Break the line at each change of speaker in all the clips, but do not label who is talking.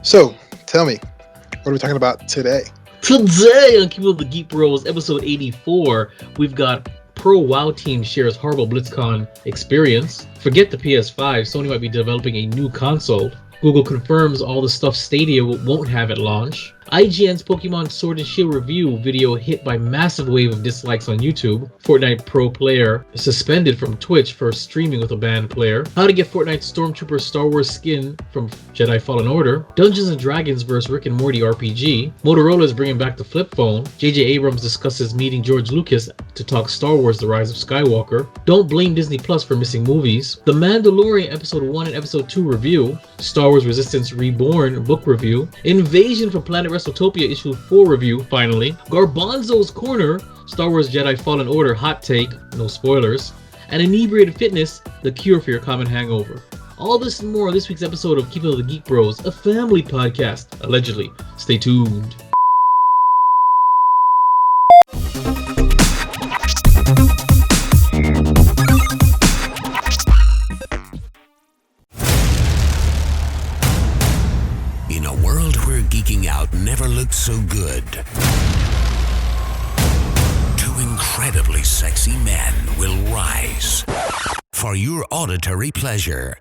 So, tell me, what are we talking about today?
Today on Keepin the Geek Bros, episode 84, we've got Pro WoW team shares horrible BlizzCon experience. Forget the PS5, Sony might be developing a new console. Google confirms all the stuff Stadia won't have at launch. IGN's Pokemon Sword and Shield review video hit by massive wave of dislikes on YouTube. Fortnite pro player suspended from Twitch for streaming with a banned player. How to get Fortnite stormtrooper Star Wars skin from Jedi Fallen Order. Dungeons and Dragons vs Rick and Morty RPG. Motorola is bringing back the flip phone. J.J. Abrams discusses meeting George Lucas to talk Star Wars: The Rise of Skywalker. Don't blame Disney Plus for missing movies. The Mandalorian episode 1 and episode 2 review. Star Wars Resistance Reborn book review. Invasion from Planet WRESTLETOPIA issue 4 review, finally. Garbanzo's Corner, Star Wars Jedi Fallen Order hot take, no spoilers. And Inebriated Fitness, the cure for your common hangover. All this and more on this week's episode of Keepin the Geek Bros, a family podcast, allegedly. Stay tuned.
In a world where geeking out never looked so good, two incredibly sexy men will rise for your auditory pleasure.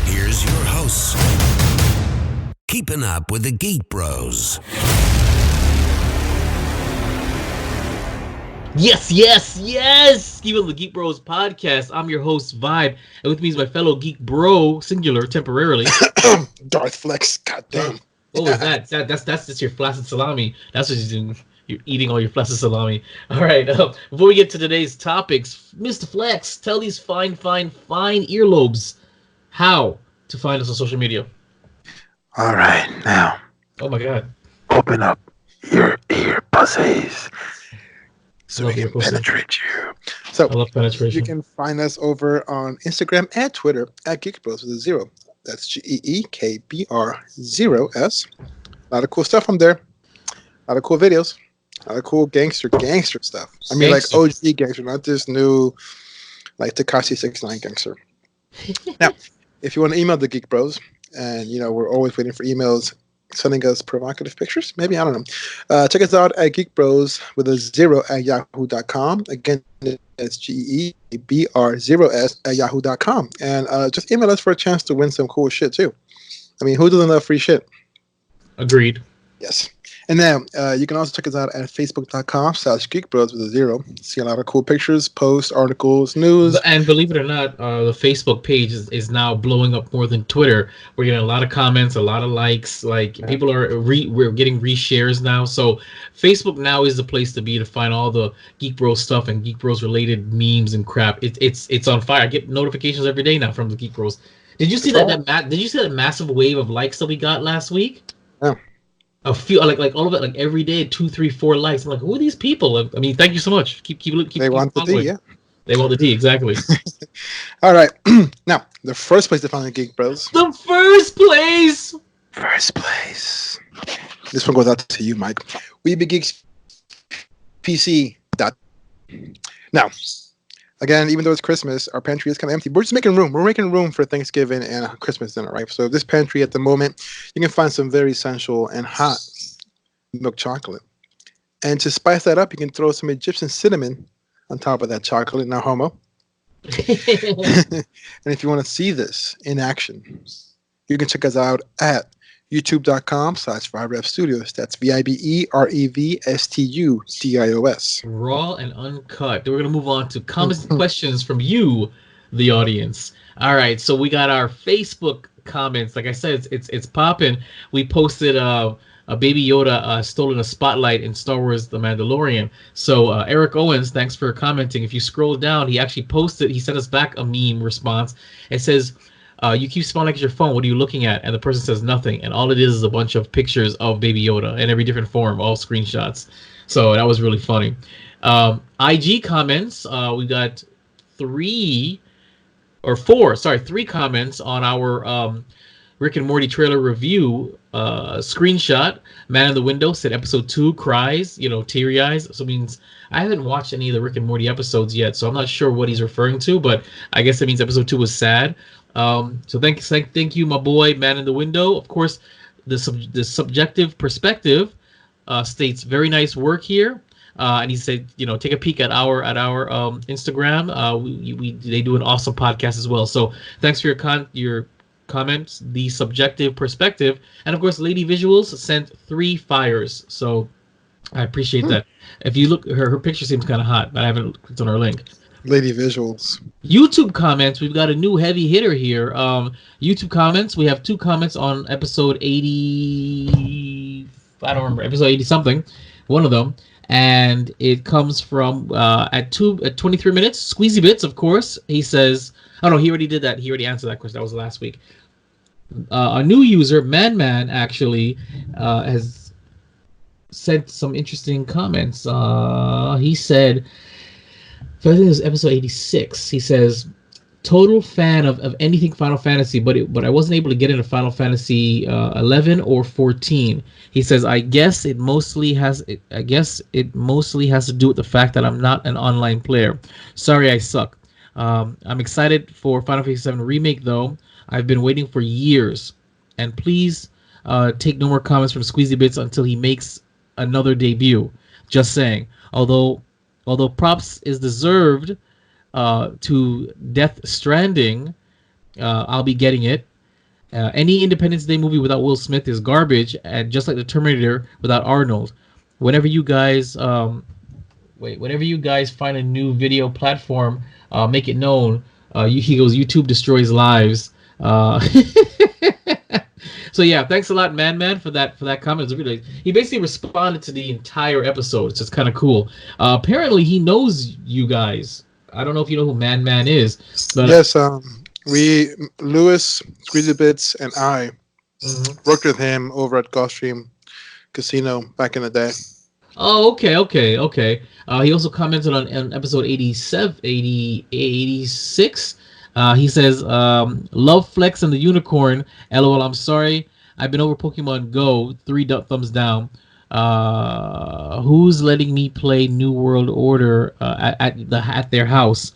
Here's your hosts, Keeping Up with the Geek Bros.
Yes! Keepin the Geek Bros podcast. I'm your host, Vibe, and with me is my fellow geek bro, singular, temporarily.
Darth Flex, goddamn.
What was that? That's just your flaccid salami. That's what you're doing. You're eating all your flaccid salami. All right. Before we get to today's topics, Mr. Flex, tell these fine earlobes how to find us on social media.
All right, now.
Oh my God.
Open up your ear pussies so we can
pussy.
penetrate you. So,
I love penetration.
you can find us over on Instagram and Twitter at Geek Bros with a 0. That's GEEKBR0S. A lot of cool stuff on there. A lot of cool videos. A lot of cool gangster stuff. I mean, like OG gangster, not this new, like Tekashi 69 gangster. Now, if you want to email the Geek Bros, and we're always waiting for emails sending us provocative pictures, maybe, I don't know. Check us out at Geek Bros with a 0 at yahoo.com. Again, it's GEEKBR0S at yahoo.com. And just email us for a chance to win some cool shit too. I mean, who doesn't love free shit?
Agreed.
Yes. And then you can also check us out at facebook.com/geekbros with a 0. See a lot of cool pictures, posts, articles, news.
And believe it or not, the Facebook page is now blowing up more than Twitter. We're getting a lot of comments, a lot of likes. Like, people are we're getting reshares now. So Facebook now is the place to be to find all the Geek Bros stuff and Geek Bros related memes and crap. It's on fire. I get notifications every day now from the Geek Bros. Did you see that massive wave of likes that we got last week?
Yeah.
A few, like all of it, like every day, 2, 3, 4 likes. I'm like, who are these people? I mean, thank you so much. Keep
They want the D, yeah.
They want the D, exactly.
All right. Now, the first place to find the Geek Bros.
The first place.
This one goes out to you, Mike. WeBeGeeksPC. Now, again, even though it's Christmas, our pantry is kind of empty. We're just making room. We're making room for Thanksgiving and Christmas dinner, right? So this pantry at the moment, you can find some very essential and hot milk chocolate. And to spice that up, you can throw some Egyptian cinnamon on top of that chocolate. No homo. And if you want to see this in action, you can check us out at youtube.com/VibeRevStudios. That's VIBEREVSTUDIOS.
Raw and uncut. We're going to move on to comments and questions from you, the audience. All right, so we got our Facebook comments. Like I said, it's popping. We posted a Baby Yoda stolen a spotlight in Star Wars: The Mandalorian. So Eric Owens, thanks for commenting. If you scroll down, he actually posted, he sent us back a meme response. It says, you keep smiling at your phone. What are you looking at? And the person says nothing. And all it is a bunch of pictures of Baby Yoda in every different form, all screenshots. So that was really funny. IG comments. We got 3 comments on our Rick and Morty trailer review screenshot. Man in the window said episode 2 cries, teary eyes. So it means I haven't watched any of the Rick and Morty episodes yet, so I'm not sure what he's referring to, but I guess it means episode 2 was sad. So thank you, my boy, Man in the window. Of course, the subjective perspective states very nice work here. And he said, take a peek at our Instagram. They do an awesome podcast as well. So thanks for your comments. The subjective perspective, and of course, Lady Visuals sent 3 fires. So I appreciate that. If you look, her picture seems kind of hot, but I haven't clicked on her link.
Lady Visuals.
YouTube comments. We've got a new heavy hitter here. YouTube comments. We have 2 comments on episode 80. I don't remember, episode 80 something. One of them. And it comes from at 23 minutes. Squeezy Bits, of course. He says, oh no, he already did that. He already answered that question. That was last week. A new user, Man, actually has sent some interesting comments. He said, I think it was episode 86. He says, total fan of anything Final Fantasy, but I wasn't able to get into Final Fantasy 11 or 14. He says, I guess it mostly has to do with the fact that I'm not an online player. Sorry, I suck. I'm excited for Final Fantasy 7 Remake, though. I've been waiting for years. And please take no more comments from Squeezy Bits until he makes another debut. Just saying. Although props is deserved to Death Stranding, I'll be getting it. Any Independence Day movie without Will Smith is garbage, and just like the Terminator without Arnold. Whenever you guys find a new video platform, make it known. He goes, YouTube destroys lives. So yeah, thanks a lot, Man, for that comment. He basically responded to the entire episode. It's just kind of cool. Apparently, he knows you guys. I don't know if you know who Man is. But,
yes, Lewis, Squeezy Bits, and I worked with him over at Gulfstream Casino back in the day.
Oh, okay. He also commented on episode 86. He says, love Flex and the Unicorn. LOL, I'm sorry. I've been over Pokemon Go. 3 thumbs down. Who's letting me play New World Order at their house?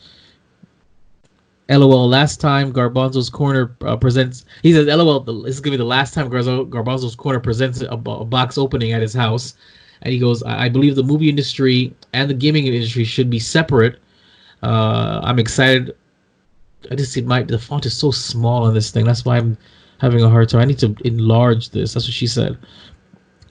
LOL, last time Garbanzo's Corner presents... He says, LOL, this is going to be the last time Garbanzo's Corner presents a box opening at his house. And he goes, I believe the movie industry and the gaming industry should be separate. I'm excited. I just see the font is so small on this thing. That's why I'm having a hard time. I need to enlarge this. That's what she said.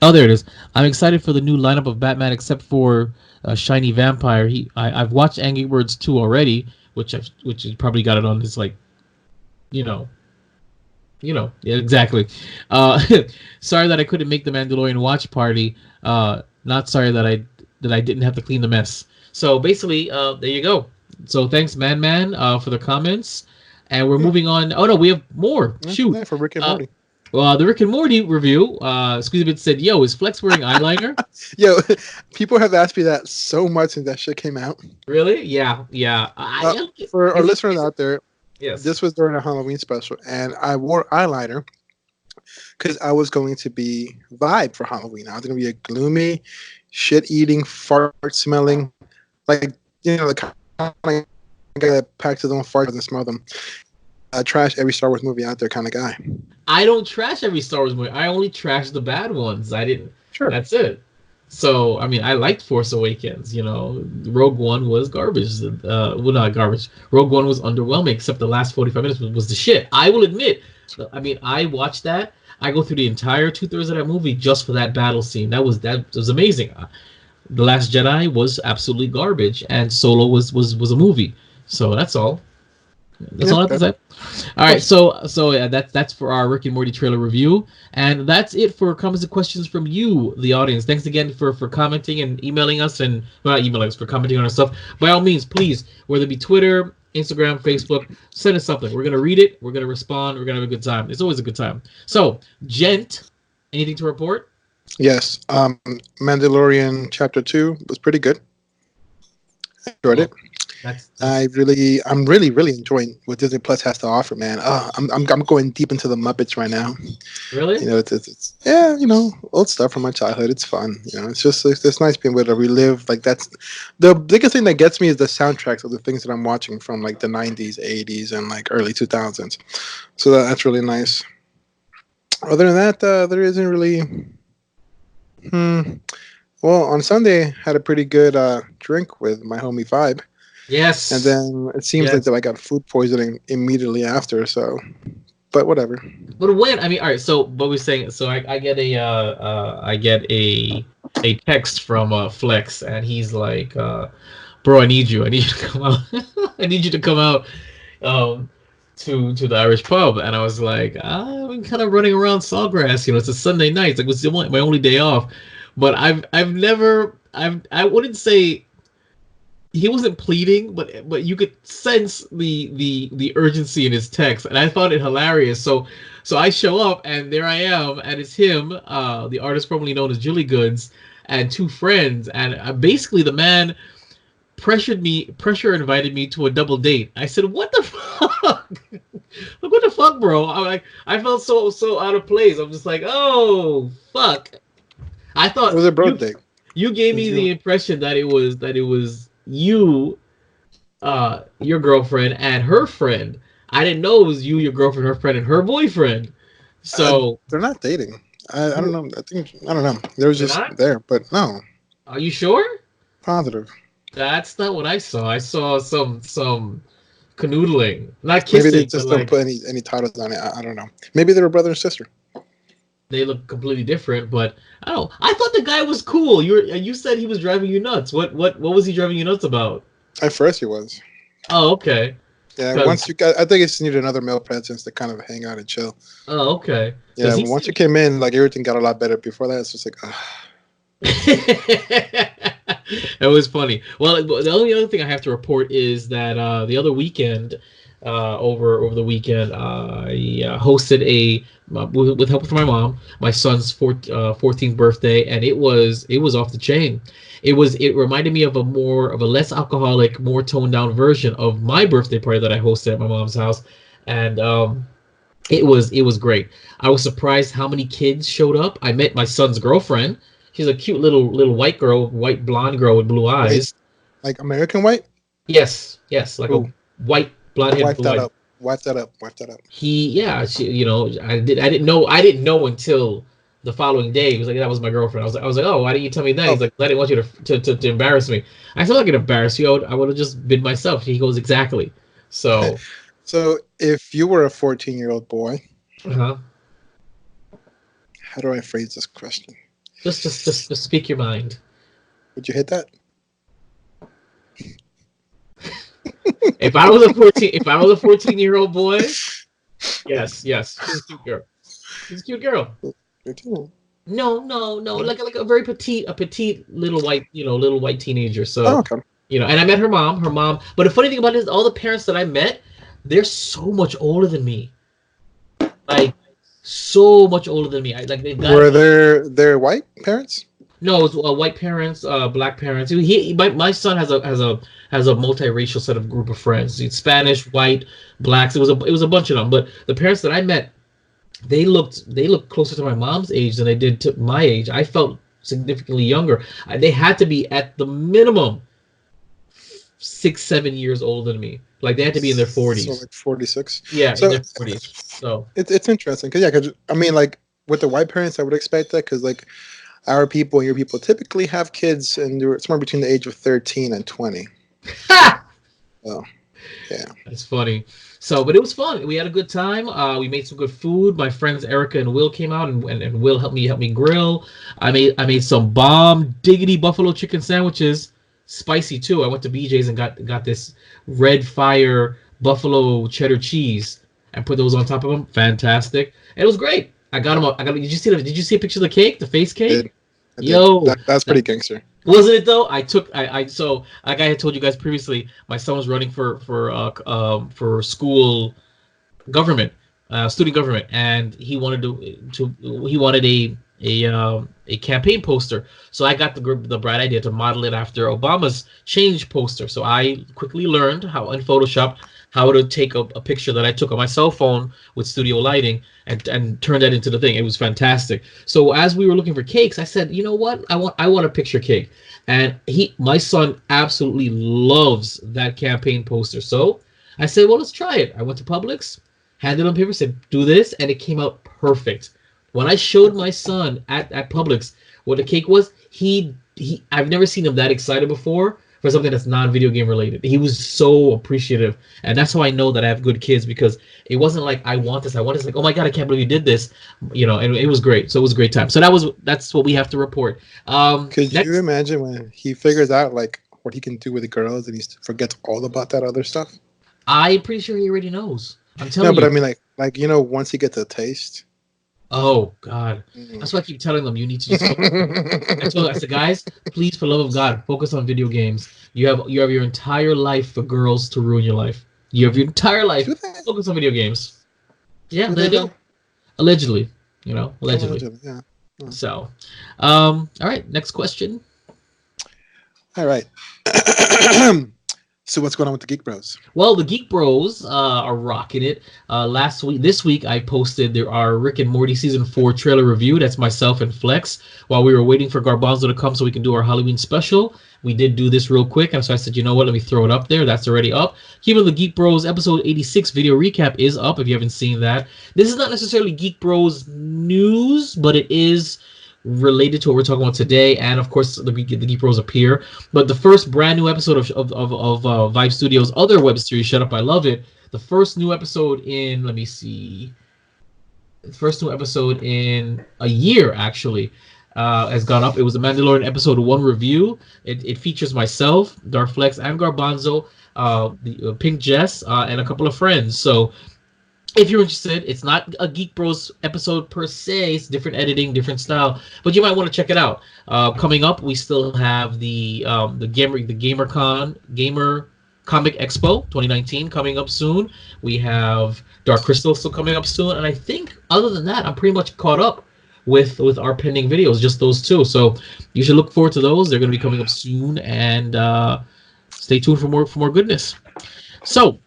Oh, there it is. I'm excited for the new lineup of Batman, except for Shiny Vampire. I've watched Angry Birds 2 already, which you probably got it on this, yeah, exactly. Sorry that I couldn't make the Mandalorian watch party. Not sorry that I didn't have to clean the mess. So basically, there you go. So thanks, Man, for the comments, and we're moving on. Oh no, we have more. Shoot,
for Rick and Morty.
Well, the Rick and Morty review. Squeezebit said, "Yo, is Flex wearing eyeliner?"
Yo, people have asked me that so much since that shit came out.
Really? Yeah.
For our listeners out there,
yes,
this was during a Halloween special, and I wore eyeliner because I was going to be vibe for Halloween. I was going to be a gloomy, shit-eating, fart-smelling, the kind of guy that packs his own farts and smell them. Trash every Star Wars movie out there kind of guy.
I don't trash every Star Wars movie. I only trash the bad ones. I didn't.
Sure.
That's it. So, I mean, I liked Force Awakens. Rogue One was garbage. Well, not garbage. Rogue One was underwhelming, except the last 45 minutes was the shit. I will admit. I mean, I watched that. I go through the entire 2/3 of that movie just for that battle scene. That was amazing. The Last Jedi was absolutely garbage, and Solo was a movie. So that's all. That's all I have to say. All right, so yeah, that's for our Rick and Morty trailer review, and that's it for comments and questions from you, the audience. Thanks again for commenting and emailing us, and not emailing us, for commenting on our stuff. By all means, please, whether it be Twitter, Instagram, Facebook, send us something. We're gonna read it. We're gonna respond. We're gonna have a good time. It's always a good time. So, Gent, anything to report?
Yes, Mandalorian Chapter 2 was pretty good. I enjoyed it. I'm really enjoying what Disney Plus has to offer, man. I'm going deep into the Muppets right now.
Really?
You know, it's yeah, you know, old stuff from my childhood. It's fun. You know, it's nice being able to relive. Like that's the biggest thing that gets me is the soundtracks of the things that I'm watching from like the 90s, 80s, and like early 2000s. So that's really nice. Other than that, there isn't really. Well, on Sunday, had a pretty good drink with my homie Vibe.
Yes.
And then it seems like that I got food poisoning immediately after. So, but whatever.
But when all right, so what we're saying, so I get a text from Flex, and he's like, "Bro, I need you to come out. I need you to come out to the Irish pub." And I was like, "I'm kind of running around Sawgrass. You know, it's a Sunday night. It's like it's my only day off." But I wouldn't say he wasn't pleading, but you could sense the urgency in his text, and I found it hilarious. So I show up, and there I am, and it's him, the artist formerly known as Julie Goods, and two friends, and basically the man pressure invited me to a double date. I said, "What the fuck? Like, what the fuck, bro?" I felt so out of place. I'm just like, "Oh fuck." I thought
it was a bro date.
You gave me the impression that it was you, your girlfriend, and her friend. I didn't know it was you, your girlfriend, her friend, and her boyfriend. So
they're not dating. I don't know. I don't know. They were just there, but no.
Are you sure?
Positive.
That's not what I saw. I saw some canoodling, not kissing.
Maybe they just don't put any titles on it. I don't know. Maybe they were brother and sister.
They look completely different, but I don't. I thought the guy was cool. You said he was driving you nuts. What was he driving you nuts about?
At first, he was.
Oh, okay.
Yeah, once you got, I think it's needed another male presence to kind of hang out and chill.
Oh, okay.
Yeah, once you came in, like everything got a lot better. Before that, it's just like,
It was funny. Well, the only other thing I have to report is that the other weekend, over the weekend, I hosted with help from my mom, my son's 14th birthday, and it was off the chain. It reminded me of a less alcoholic, more toned down version of my birthday party that I hosted at my mom's house, and it was great. I was surprised how many kids showed up. I met my son's girlfriend. She's a cute little white girl, white blonde girl with blue eyes.
Like American white?
Yes, like a white blonde hair.
Wipe that up.
She, I didn't know until the following day. He was like, "That was my girlfriend." I was like, "Oh, why didn't you tell me that?" He's like, "I didn't want you to embarrass me." I said, "I'm not gonna embarrass you. I would have just been myself." He goes, "Exactly." So
if you were a 14-year-old boy,
how
do I phrase this question?
Just speak your mind.
Would you hit that?
If I was a 14-year-old boy, yes, she's a cute girl. She's a cute girl. No, like a very petite little white teenager. So,
okay.
And I met her mom. But the funny thing about it is, all the parents that I met, they're so much older than me. Like, so much older than me.
Were their white parents?
No, it was white parents, black parents. My son has a multiracial set of group of friends. It's Spanish, white, blacks. It was a bunch of them. But the parents that I met, they looked closer to my mom's age than they did to my age. I felt significantly younger. They had to be at the minimum 6-7 years older than me. Like they had to be in their 40s. So
like 46.
Yeah, in their 40s. So
it's interesting because I mean, like with the white parents, I would expect that because like our people and your people typically have kids and they're somewhere between the age of 13 and 20. So, yeah. That's
funny. So, but it was fun. We had a good time. We made some good food. My friends Erica and Will came out, and Will helped me grill. I made some bomb diggity buffalo chicken sandwiches, spicy too. I went to BJ's and got this red fire buffalo cheddar cheese and put those on top of them. Fantastic. And it was great. I got them up. Did you see a picture of the cake, the face cake? Yo,
that's pretty gangster.
Wasn't it though? So like I had told you guys previously, my son was running for school government, student government, and he wanted a campaign poster. So I got the bright idea to model it after Obama's change poster. So I quickly learned how in Photoshop how to take a picture that I took on my cell phone with studio lighting and turn that into the thing. It was fantastic. So as we were looking for cakes, I said, you know what? I want a picture cake. And my son absolutely loves that campaign poster. So I said, well, let's try it. I went to Publix, handed him paper, said, do this, and it came out perfect. When I showed my son at Publix what the cake was, I've never seen him that excited before for something that's non-video game related. He was so appreciative, and that's how I know that I have good kids, because it wasn't like I want this. Like, oh my god, I can't believe you did this, and it was great. So it was a great time. So that's what we have to report.
Could you imagine when he figures out like what he can do with the girls and he forgets all about that other stuff?
I'm pretty sure he already knows. I'm telling you.
No, but I mean, like once he gets a taste.
Oh God, that's why I keep telling them you need to just. I said, guys, please, for the love of God, focus on video games. You have your entire life for girls to ruin your life. You have your entire life focus on video games. Yeah, they do. Allegedly, allegedly. Yeah. Oh. So, all right, next question.
All right. So what's going on with the Geek Bros?
Well, the Geek Bros are rocking it. This week, I posted our Rick and Morty Season 4 trailer review. That's myself and Flex. While we were waiting for Garbanzo to come so we can do our Halloween special, we did do this real quick. And so I said, you know what? Let me throw it up there. That's already up. Keepin the Geek Bros episode 86 video recap is up if you haven't seen that. This is not necessarily Geek Bros news, but it is related to what we're talking about today, and of course the Geek Bros appear. But the first brand new episode of Vibe Studios' other web series, Shut Up, I Love It. The first new episode in the first new episode in a year actually has gone up. It was a Mandalorian episode 1 review. It features myself, Darflex, and Garbanzo, the Pink Jess, and a couple of friends. So if you're interested, it's not a Geek Bros episode per se. It's different editing, different style, but you might want to check it out. Coming up, we still have the Gamer Comic Expo 2019 coming up soon. We have Dark Crystal still coming up soon, and I think other than that, I'm pretty much caught up with our pending videos, just those two. So you should look forward to those. They're going to be coming up soon, and stay tuned for more goodness. So.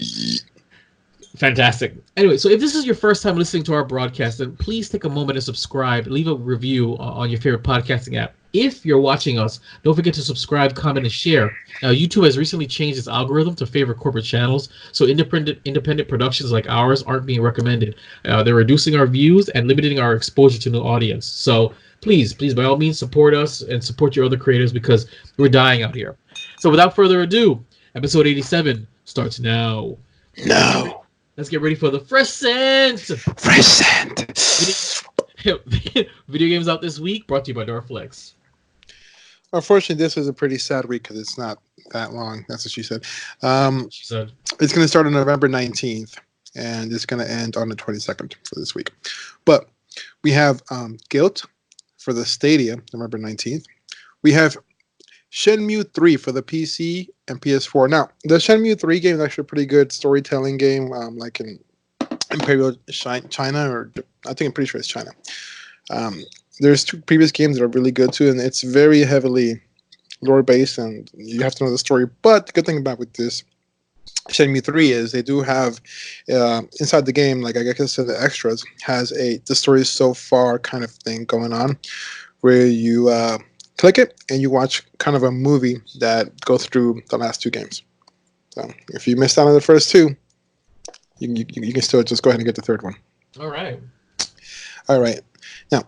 Fantastic. Anyway, so if this is your first time listening to our broadcast, then please take a moment to subscribe, leave a review on your favorite podcasting app. If you're watching us, don't forget to subscribe, comment, and share. Now, YouTube has recently changed its algorithm to favor corporate channels, so independent productions like ours aren't being recommended. They're reducing our views and limiting our exposure to new audience. So please, by all means, support us and support your other creators, because we're dying out here. So without further ado, episode 87 starts now.
No.
Let's get ready for the Fresh Scent!
Fresh Scent!
Video games out this week, brought to you by Darflex.
Unfortunately, this is a pretty sad week because it's not that long. That's what she said.
She said.
It's going to start on November 19th, and it's going to end on the 22nd for this week. But we have Guilt for the Stadia, November 19th. We have Shenmue 3 for the PC and PS4. Now, the Shenmue 3 game is actually a pretty good storytelling game, like in Imperial China, or I'm pretty sure it's China. There's 2 previous games that are really good too, and it's very heavily lore-based, and you have to know the story. But the good thing about with this Shenmue 3 is they do have inside the game, like I guess the extras, has the story so far kind of thing going on, where you click it and you watch kind of a movie that goes through the last 2 games. So if you missed out on the first 2, you can still just go ahead and get the 3rd one.
All right. Now,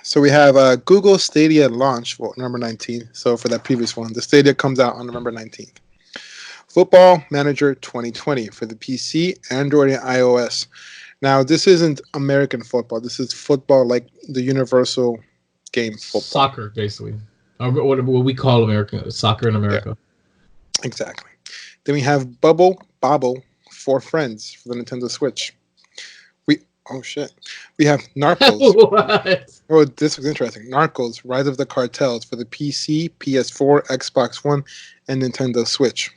so we have Google Stadia launch for November 19th. So for that previous one, the Stadia comes out on November 19th. Football Manager 2020 for the PC, Android, and iOS. Now, this isn't American football. This is football like the universal game football.
Soccer, basically. What we call soccer in America.
Yeah, exactly. Then we have Bobble for Friends for the Nintendo Switch. We have Narcos.
What?
Oh, this was interesting. Narcos, Rise of the Cartels for the PC, PS4, Xbox One, and Nintendo Switch.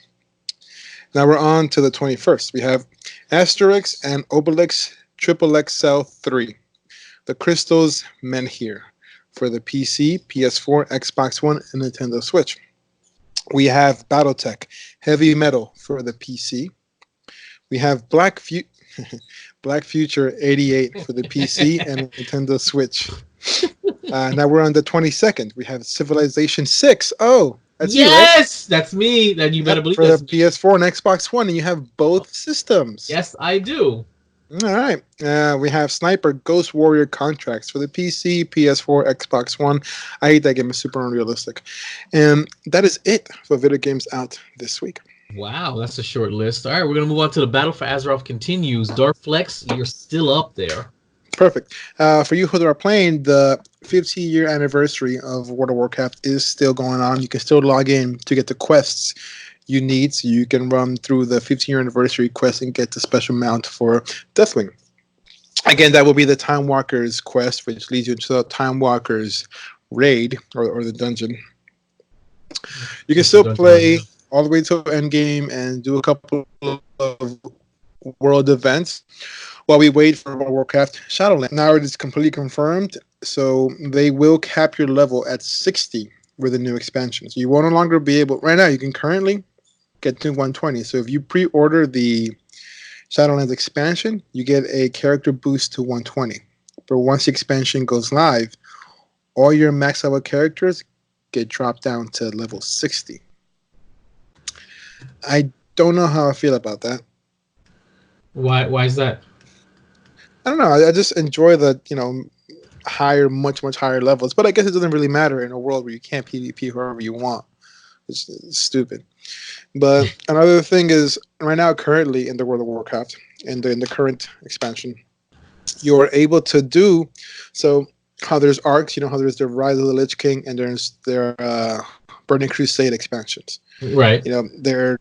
Now we're on to the 21st. We have Asterix and Obelix Triple XL 3 The crystals meant here for the PC, PS4, Xbox One, and Nintendo Switch. We have BattleTech Heavy Metal for the PC. We have Black Future 88 for the PC and Nintendo Switch. Now we're on the 22nd. We have Civilization 6. Oh, that's
yes, you, right? That's me. Then you better believe
for
that's
the PS4 and Xbox One, and you have both systems.
Yes, I do.
All right. We have Sniper Ghost Warrior Contracts for the PC, PS4, Xbox One. I hate that game. It's super unrealistic. And that is it for video games out this week.
Wow, that's a short list. All right, we're going to move on to the Battle for Azeroth continues. Darflex, you're still up there.
Perfect. For you who are playing, the 50-year anniversary of World of Warcraft is still going on. You can still log in to get the quests you need, so you can run through the 15-year anniversary quest and get the special mount for Deathwing. Again, that will be the Time Walker's quest, which leads you to the Time Walker's raid or the dungeon. You can still play all the way to endgame and do a couple of world events while we wait for World of Warcraft Shadowlands. Now it is completely confirmed, so they will cap your level at 60 with the new expansion. So you will no longer be able... Right now, you can currently get to 120. So if you pre-order the Shadowlands expansion, you get a character boost to 120. But once the expansion goes live, all your max level characters get dropped down to level 60. I don't know how I feel about that.
Why is that?
I don't know. I just enjoy the, higher, much higher levels. But I guess it doesn't really matter in a world where you can't PvP whoever you want. It's stupid. But another thing is, right now, currently in the World of Warcraft, in the current expansion, you are able to do so. How there's arcs, how there's the Rise of the Lich King, and there's their Burning Crusade expansions.
Right.
They're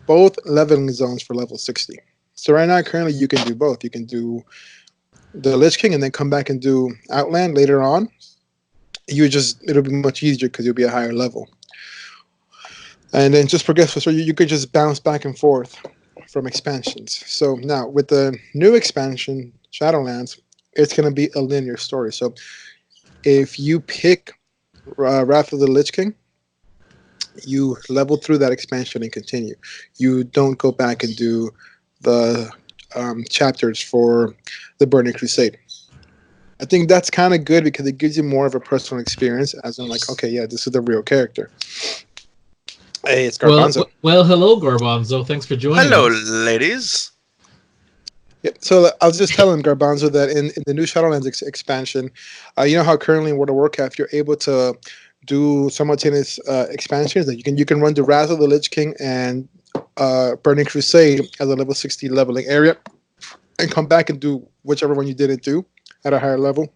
both leveling zones for level 60. So right now, currently, you can do both. You can do the Lich King and then come back and do Outland later on. It'll be much easier because you'll be a higher level. And then just progress. So you could just bounce back and forth from expansions. So now with the new expansion, Shadowlands, it's going to be a linear story. So if you pick Wrath of the Lich King, you level through that expansion and continue. You don't go back and do the chapters for the Burning Crusade. I think that's kind of good because it gives you more of a personal experience, as in like, okay, yeah, this is the real character. Hey, it's Garbanzo.
Well, hello, Garbanzo. Thanks for joining
Hello,
us.
ladies.
Yeah, so I was just telling Garbanzo that in the new Shadowlands expansion, you know how currently in World of Warcraft you're able to do simultaneous expansions, that you can run the Wrath of the Lich King and Burning Crusade as a level 60 leveling area and come back and do whichever one you didn't do at a higher level.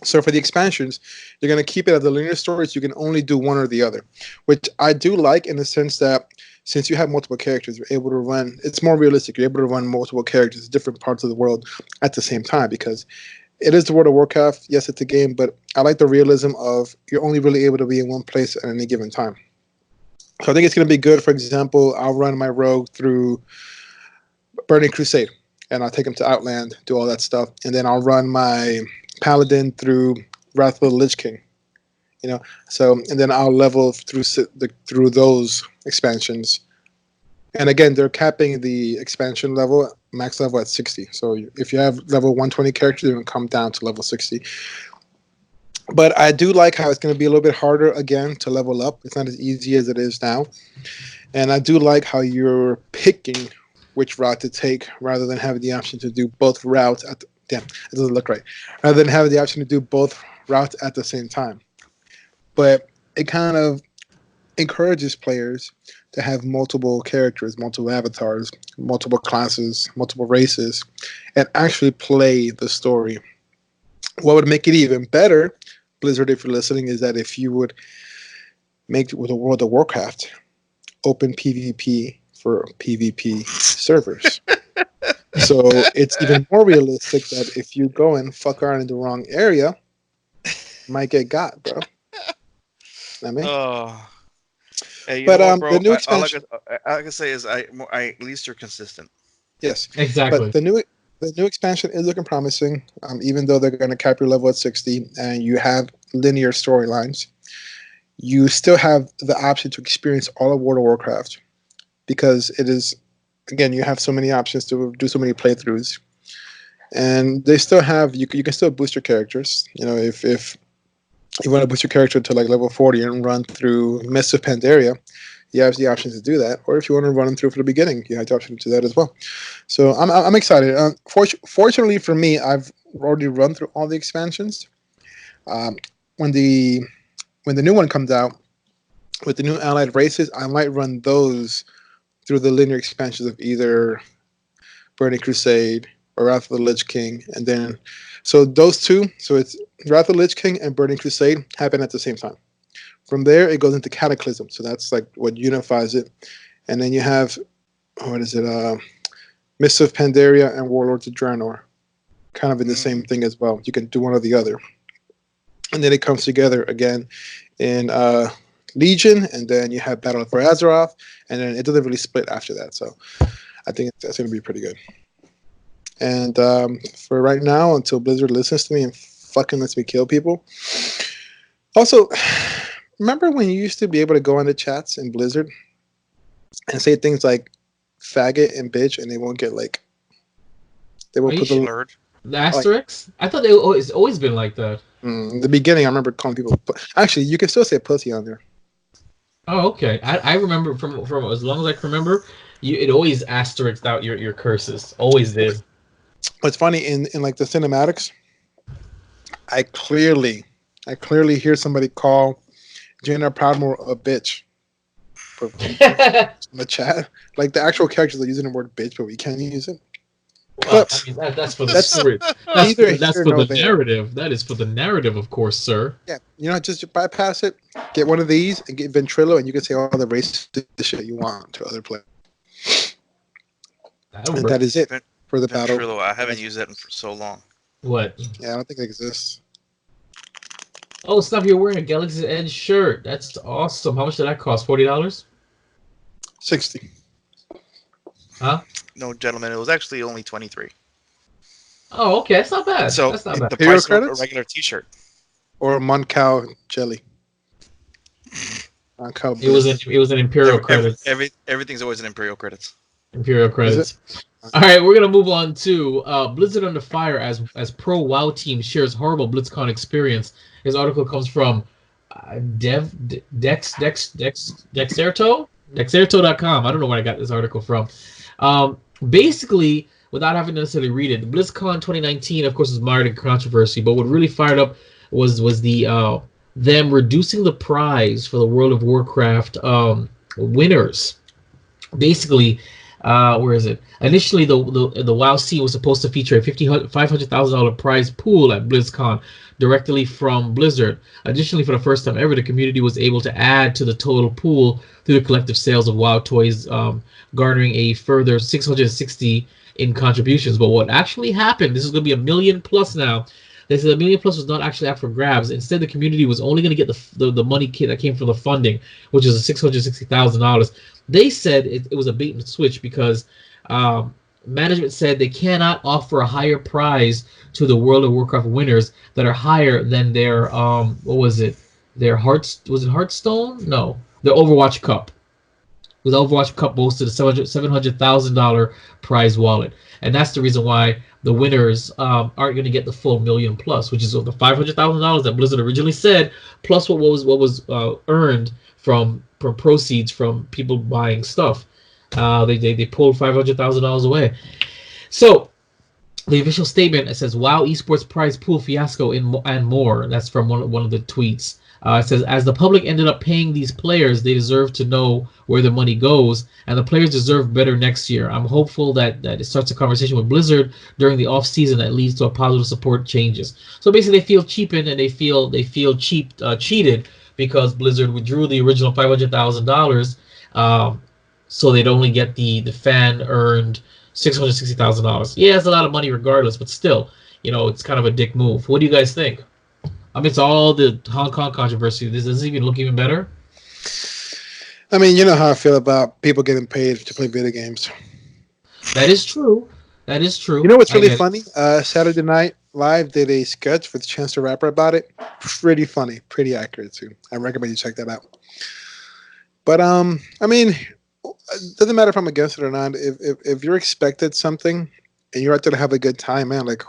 So for the expansions, you're going to keep it as a linear story, so you can only do one or the other, which I do like in the sense that since you have multiple characters, you're able to run, it's more realistic, you're able to run multiple characters in different parts of the world at the same time, because it is the World of Warcraft. Yes, it's a game, but I like the realism of you're only really able to be in one place at any given time. So I think it's going to be good. For example, I'll run my rogue through Burning Crusade, and I'll take him to Outland, do all that stuff, and then I'll run my Paladin through Wrath of the Lich King, So, and then I'll level through those expansions. And again, they're capping the expansion level, max level at 60. So if you have level 120 characters, you're going to come down to level 60. But I do like how it's going to be a little bit harder again to level up. It's not as easy as it is now. And I do like how you're picking which route to take rather than having the option to do both routes at the... Damn, it doesn't look right. Rather than having the option to do both routes at the same time. But it kind of encourages players to have multiple characters, multiple avatars, multiple classes, multiple races, and actually play the story. What would make it even better, Blizzard, if you're listening, is that if you would make with a World of Warcraft open PvP for PvP servers. So it's even more realistic that if you go and fuck around in the wrong area, you might get got, bro. I mean,
hey,
but
what, bro?
The new
all
expansion.
I can say is, at least you're consistent.
Yes,
Exactly.
But The new expansion is looking promising, even though they're going to cap your level at 60 and you have linear storylines. You still have the option to experience all of World of Warcraft because it is, again, you have so many options to do so many playthroughs. And they still have, you can still boost your characters. You know, if you want to boost your character to like level 40 and run through Mists of Pandaria, you have the option to do that. Or if you want to run them through from the beginning, you have the option to do that as well. So I'm excited. Fortunately for me, I've already run through all the expansions. When the new one comes out with the new allied races, I might run those through the linear expansions of either Burning Crusade or Wrath of the Lich King, and then so those two. So it's Wrath of the Lich King and Burning Crusade happen at the same time. From there, it goes into Cataclysm. So that's like what unifies it. And then you have, Mists of Pandaria and Warlords of Draenor, kind of in the same thing as well. You can do one or the other. And then it comes together again in Legion, and then you have Battle for Azeroth, and then it doesn't really split after that. So I think that's going to be pretty good. And for right now, until Blizzard listens to me and fucking lets me kill people. Also, remember when you used to be able to go on the chats in Blizzard and say things like faggot and bitch, and they won't get like, they won't put
the asterisks? I thought it's always been like that.
In the beginning, I remember calling people. Actually, you can still say pussy on there.
Oh, okay. I remember from as long as I can remember, it always asterisked out your curses. Always did.
What's funny in like the cinematics, I clearly hear somebody call Jenna Proudmoore a bitch. In the chat, like the actual characters are using the word bitch, but we can't use it.
Well, I mean, that's for the story. That's for the narrative. That is for the narrative, of course, sir.
Yeah, you know, just bypass it. Get one of these and get Ventrilo, and you can say all the racist shit you want to other players. And that is it for the battle.
Ventrilo, I haven't used that in for so long.
What?
Yeah, I don't think it exists.
Oh, stop! You're wearing a Galaxy's Edge shirt. That's awesome. How much did that cost? $40?
60.
Huh?
No, gentlemen, it was actually only 23.
Oh, okay, that's not bad.
So
that's not bad.
The price of a regular T-shirt
or Moncal jelly.
It was an Imperial credits.
Everything's always an Imperial credits.
Imperial credits. All right, we're gonna move on to Blizzard under fire as pro WoW team shares horrible BlizzCon experience. His article comes from Dexerto.com. I don't know where I got this article from. Basically, without having to necessarily read it, BlizzCon 2019, of course, was mired in controversy. But what really fired up was the them reducing the prize for the World of Warcraft winners. Basically, where is it? Initially, the WoW scene was supposed to feature a $500,000 prize pool at BlizzCon directly from Blizzard. Additionally, for the first time ever, the community was able to add to the total pool through the collective sales of WoW toys, garnering a further $660 in contributions. But what actually happened, this is going to be $1 million plus now. They said $1 million plus was not actually up for grabs. Instead, the community was only going to get the money that came from the funding, which is $660,000. They said it was a bait and switch because management said they cannot offer a higher prize to the World of Warcraft winners that are higher than their Their Hearthstone? No, their Overwatch Cup. The Overwatch Cup boasted a $700,000 prize wallet, and that's the reason why the winners aren't going to get the full $1 million plus, which is the $500,000 that Blizzard originally said, plus what was earned from proceeds from people buying stuff. They pulled $500,000 away. So the official statement, it says WoW esports prize pool fiasco and more. That's from one of the tweets. It says, as the public ended up paying these players, they deserve to know where the money goes, and the players deserve better next year. I'm hopeful that it starts a conversation with Blizzard during the off season that leads to a positive support changes. So basically, they feel cheapened and they feel cheated because Blizzard withdrew the original $500,000, so they'd only get the fan earned $660,000. Yeah, it's a lot of money regardless, but still, it's kind of a dick move. What do you guys think? It's all the Hong Kong controversy. This doesn't even look even better.
I mean, you know how I feel about people getting paid to play video games.
That is true. That is true.
You know what's
I
really
get it.
funny? Saturday Night Live did a sketch with Chance the Rapper about it. Pretty funny, pretty accurate too. I recommend you check that out. But I mean, it doesn't matter if I'm against it or not. If you're expected something and you're out there to have a good time, man, like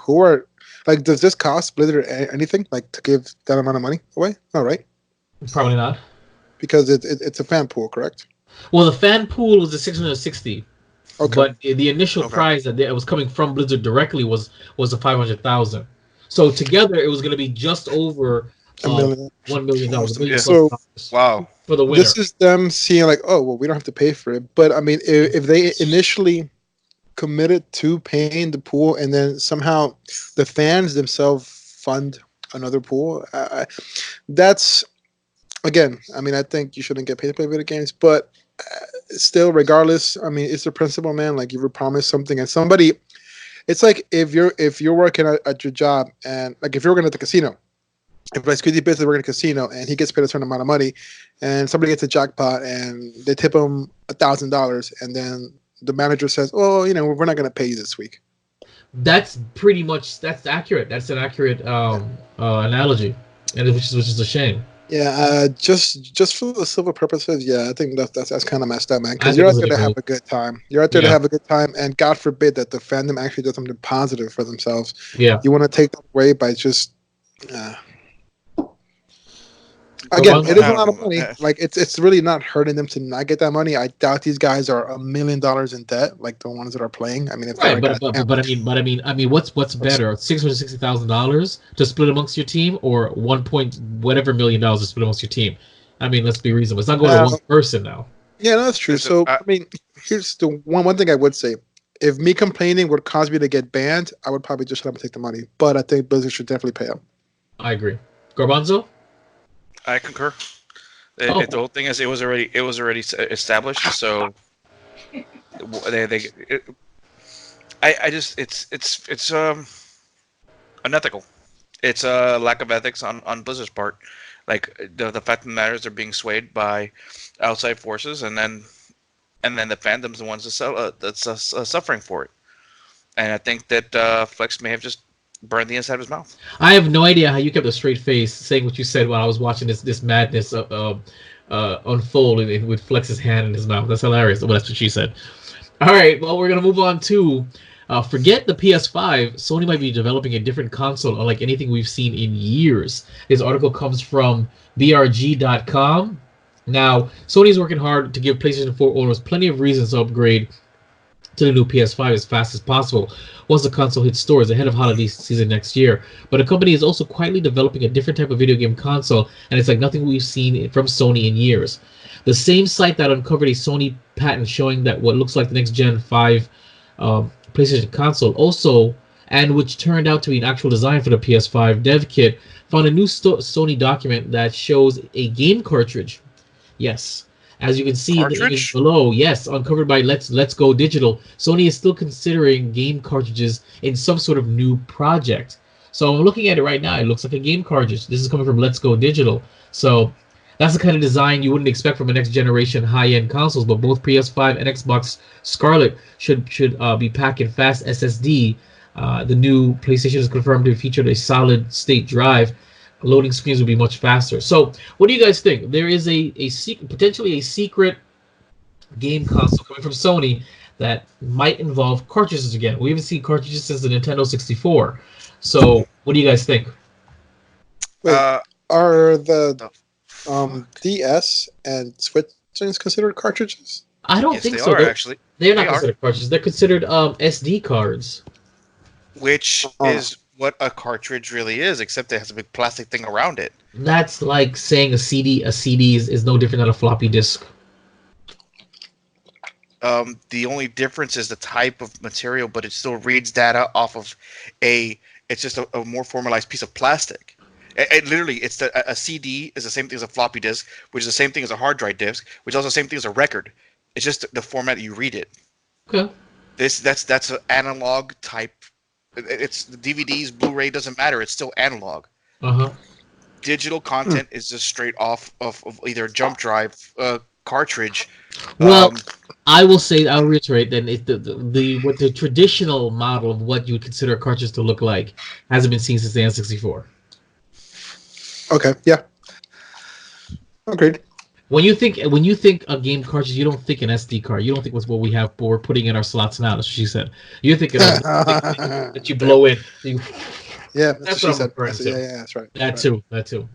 does this cost Blizzard anything like to give that amount of money away? No, right?
Probably not.
Because it's a fan pool, correct?
Well, the fan pool was the 660.
Okay.
But the initial prize that was coming from Blizzard directly was the 500,000. So together it was going to be just over $1 million.
Wow.
For the winner.
This is them seeing like, oh well, we don't have to pay for it. But I mean, if they initially committed to paying the pool and then somehow the fans themselves fund another pool, that's again. I mean, I think you shouldn't get paid to play video games, but still, regardless, I mean, it's the principle, man. Like you were promised something, and somebody, it's like if you're working at your job, and like if you're working at the casino, if like Squeezy Biz is working at a casino, and he gets paid a certain amount of money, and somebody gets a jackpot, and they tip him $1,000, and then the manager says, "Oh, you know, we're not going to pay you this week."
That's pretty much accurate. That's an accurate analogy, and which is a shame.
Yeah, just for the civil purposes, yeah, I think that's kind of messed up, man. Because you're out there to have a good time. You're out there to have a good time, and God forbid that the fandom actually does something positive for themselves.
Yeah,
you want to take that away by just. Again, it is a lot of money. Like it's really not hurting them to not get that money. I doubt these guys are $1 million in debt, like the ones that are playing. I mean, if
right, but I mean, what's better, $660,000 to split amongst your team, or whatever million dollars to split amongst your team? I mean, let's be reasonable. It's not going to one person now.
Yeah, no, that's true. So I mean, here's the one thing I would say: if me complaining would cause me to get banned, I would probably just let them take the money. But I think Blizzard should definitely pay them.
I agree. Garbanzo?
I concur. The whole thing is it was already established, so it's unethical. It's a lack of ethics on Blizzard's part. Like the fact of the matter is they're being swayed by outside forces, and then the fandom's the ones that's suffering for it. And I think that Flex may have just burned the inside of his mouth.
I have no idea how you kept a straight face saying what you said while I was watching this madness unfold with Flex's hand in his mouth. That's hilarious. Well, that's what she said. All right, well, we're going to move on to forget the PS5. Sony might be developing a different console unlike anything we've seen in years. This article comes from brg.com. Now, Sony's working hard to give PlayStation 4 owners plenty of reasons to upgrade to the new PS5 as fast as possible once the console hits stores ahead of holiday season next year. But the company is also quietly developing a different type of video game console, and it's like nothing we've seen from Sony in years. The same site that uncovered a Sony patent showing that what looks like the next Gen 5 PlayStation console also, and which turned out to be an actual design for the PS5 dev kit, found a new Sony document that shows a game cartridge. Yes. As you can see in the image below, yes, uncovered by Let's Go Digital, Sony is still considering game cartridges in some sort of new project. So I'm looking at it right now. It looks like a game cartridge. This is coming from Let's Go Digital. So that's the kind of design you wouldn't expect from a next generation high-end consoles. But both PS5 and Xbox Scarlet should be packing fast SSD. The new PlayStation is confirmed to feature a solid-state drive. Loading screens will be much faster. So, what do you guys think? There is potentially a secret game console coming from Sony that might involve cartridges again. We haven't seen cartridges since the Nintendo 64. So, what do you guys think?
Wait, are the DS and Switch things considered cartridges?
I don't think so.
Actually,
they're not considered cartridges. They're considered SD cards.
Which is what a cartridge really is, except it has a big plastic thing around it.
That's like saying a CD is no different than a floppy disk.
The only difference is the type of material, but it still reads data off of it's just a more formalized piece of plastic. It's a CD is the same thing as a floppy disk, which is the same thing as a hard drive disk, which is also the same thing as a record. It's just the format that you read it.
Okay.
That's an analog type. It's the DVDs, Blu-ray, doesn't matter. It's still analog. Digital content is just straight off of either a jump drive cartridge.
Well, I will say, I'll reiterate that the traditional model of what you would consider a cartridge to look like hasn't been seen since the N64.
Okay, yeah, agreed.
When you think a game cartridge, you don't think an SD card. You don't think what's what we have. We're putting in our slots now. That's what she said. You're thinking of that you blow in.
Yeah,
That's
what
what
she
I'm
said.
referring to.
Yeah, that's right.
That
Right.
too. That too.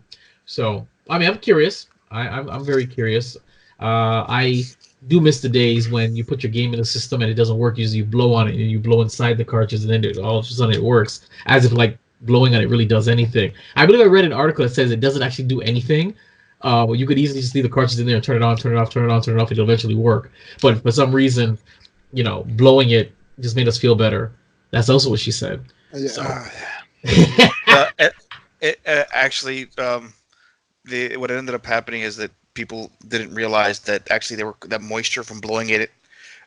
So I mean, I'm curious. I'm very curious. I do miss the days when you put your game in the system and it doesn't work. Usually, you blow on it and you blow inside the cartridge, and then all of a sudden it works, as if like blowing on it really does anything. I believe I read an article that says it doesn't actually do anything. Well, you could easily just leave the cartridge in there and turn it on, turn it off, turn it on, turn it off. It'll eventually work. But for some reason, blowing it just made us feel better. That's also what she said.
Yeah.
So.
Actually, what ended up happening is that people didn't realize that actually that moisture from blowing it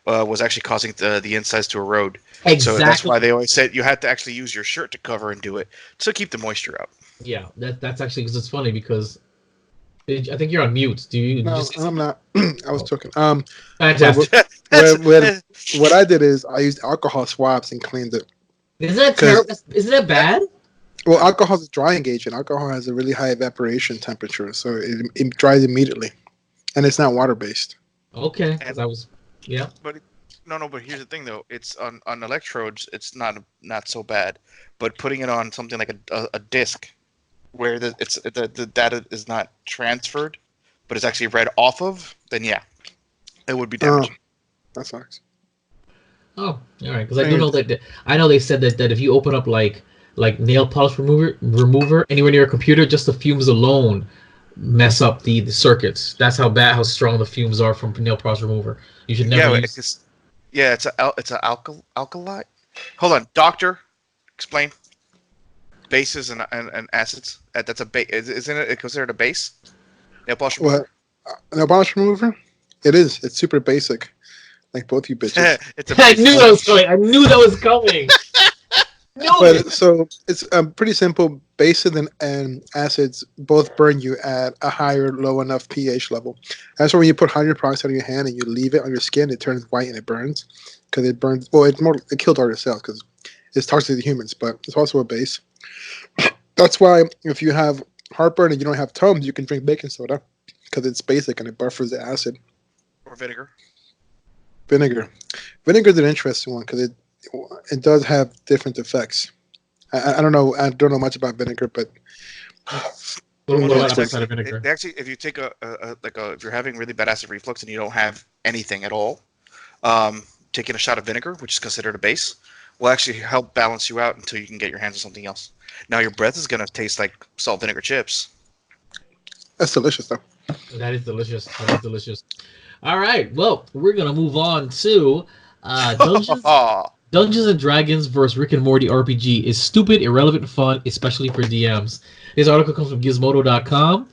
was actually causing the insides to erode.
Exactly.
So that's why they always said you had to actually use your shirt to cover and do it to keep the moisture out.
Yeah, that's actually because it's funny because I think you're on mute.
No, I'm not. I was talking.
Fantastic.
What I did is I used alcohol swabs and cleaned it.
Isn't that terrible? Isn't that bad?
Well, alcohol is a drying agent. Alcohol has a really high evaporation temperature, so it dries immediately, and it's not water based.
Okay, yeah.
But but here's the thing though. It's on electrodes. It's not so bad, but putting it on something like a disc, where the data is not transferred, but it's actually read off of, then yeah, it would be damaging.
That sucks.
Oh, all right. Because I do know that I know they said that if you open up like nail polish remover anywhere near a computer, just the fumes alone mess up the circuits. That's how strong the fumes are from nail polish remover. You should never use.
It's an alkali. Hold on, doctor, explain. Bases and acids. That's a base. Isn't it considered a base? Nail polish remover.
What? Nail polish remover? It is. It's super basic. Like both you bitches.
I knew that was coming. I knew that was coming.
But so it's pretty simple. Bases and acids both burn you at a higher, low enough pH level. That's why when you put hydrogen on your hand and you leave it on your skin, it turns white and it burns because it burns. Well, it killed all your cells because it's toxic to humans, but it's also a base. That's why if you have heartburn and you don't have Tums, you can drink baking soda because it's basic and it buffers the acid.
Or vinegar.
Vinegar is an interesting one because it does have different effects. I don't know. I don't know much about vinegar, but
actually, if you take if you're having really bad acid reflux and you don't have anything at all, taking a shot of vinegar, which is considered a base, will actually help balance you out until you can get your hands on something else. Now your breath is gonna taste like salt vinegar chips.
That's delicious, though.
That is delicious. All right, well, we're gonna move on to Dungeons and Dragons vs. Rick and Morty RPG is stupid, irrelevant fun, especially for DMs. This article comes from Gizmodo.com.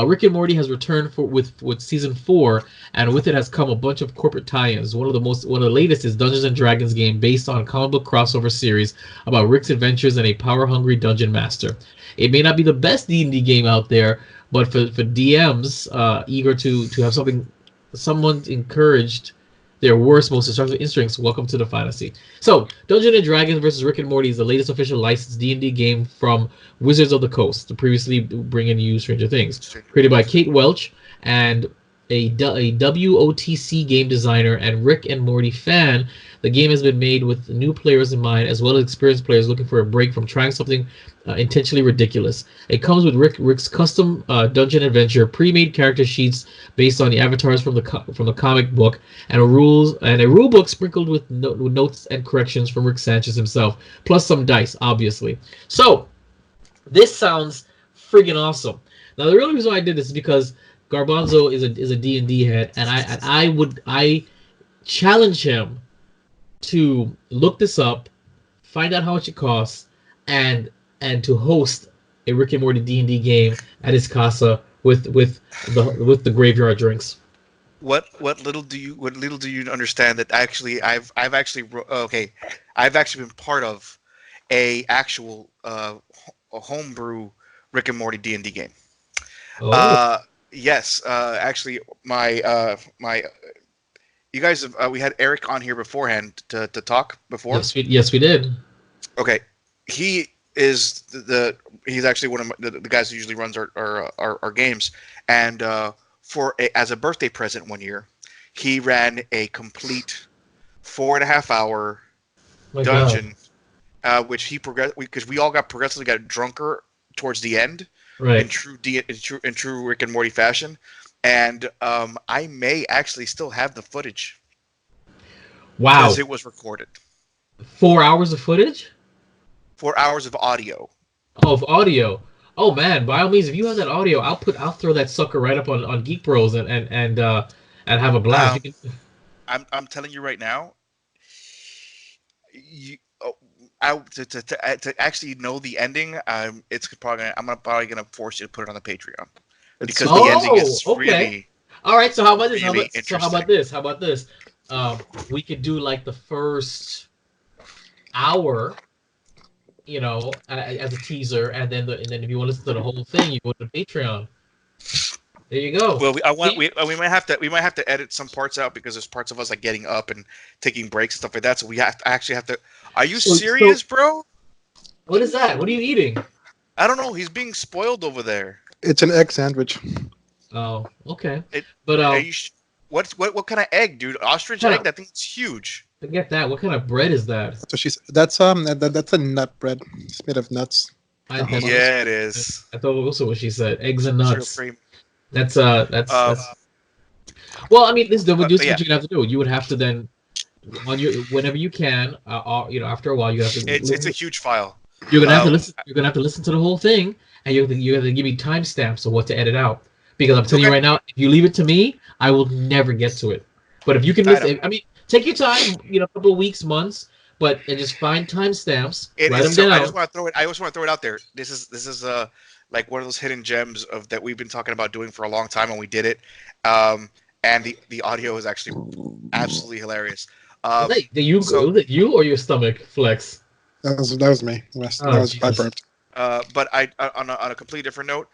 Rick and Morty has returned with season 4, and with it has come a bunch of corporate tie-ins. One of the latest is Dungeons and Dragons game based on a comic book crossover series about Rick's adventures and a power-hungry dungeon master. It may not be the best D&D game out there, but for DMs eager to have someone encouraged their worst, most destructive instincts, welcome to the fantasy. So, Dungeons & Dragons vs. Rick and Morty is the latest official licensed D&D game from Wizards of the Coast, to previously bringing you Stranger Things. Created by Kate Welch and a WOTC game designer and Rick and Morty fan, the game has been made with new players in mind, as well as experienced players looking for a break from trying something intentionally ridiculous. It comes with Rick's custom dungeon adventure, pre-made character sheets based on the avatars from the comic book, and a rule book sprinkled with notes and corrections from Rick Sanchez himself, plus some dice, obviously. So, this sounds friggin' awesome. Now, the real reason why I did this is because Garbanzo is a D&D head, and I challenge him to look this up, find out how much it costs, and to host a Rick and Morty D&D game at his casa with the graveyard drinks.
What little do you understand that actually I've actually been part of a actual a homebrew Rick and Morty D&D game.
Oh.
Yes, actually my You guys, we had Eric on here beforehand to talk before.
Yes, we did.
Okay, he is he's actually one of the guys who usually runs our games, and as a birthday present one year, he ran a complete 4.5 hour dungeon, which he progressed because we all progressively got drunker towards the end,
right?
In true Rick and Morty fashion, and I may actually still have the footage.
Wow!
Because it was recorded.
4 hours of footage.
4 hours of audio.
Oh, of audio. Oh man! By all means, if you have that audio, I'll throw that sucker right up on Geek Bros and have a blast.
I'm telling you right now. To actually know the ending, I'm probably gonna force you to put it on the Patreon because the ending is really.
All right. So how about this?
Really
How about this? We could do like the first hour, as a teaser, and then if you want to listen to the whole thing, you go to Patreon. There you go.
Well, we might have to edit some parts out because there's parts of us like getting up and taking breaks and stuff like that. So we actually have to. Are you serious, bro?
What is that? What are you eating?
I don't know. He's being spoiled over there.
It's an egg sandwich.
Oh, okay.
What kind of egg, dude? Ostrich egg? That thing's huge.
Forget that. What kind of bread is that?
So that's a nut bread. It's made of nuts.
Yeah, it is.
I thought also what she said. Eggs and nuts. That's Well, I mean, this is what you're gonna have to do. You would have to then, whenever you can, after a while, you have to.
It's a huge file.
You're gonna have to listen. You're gonna have to listen to the whole thing, and you have to give me timestamps of what to edit out. Because I'm telling you right now, if you leave it to me, I will never get to it. But if you can listen, I mean, take your time. A couple of weeks, months, and just find timestamps. Write them down.
I just want to throw it out there. This is like one of those hidden gems that we've been talking about doing for a long time, and we did it. And the audio is actually absolutely hilarious.
Was it you or your stomach flex?
That was me. I burped.
But on a completely different note,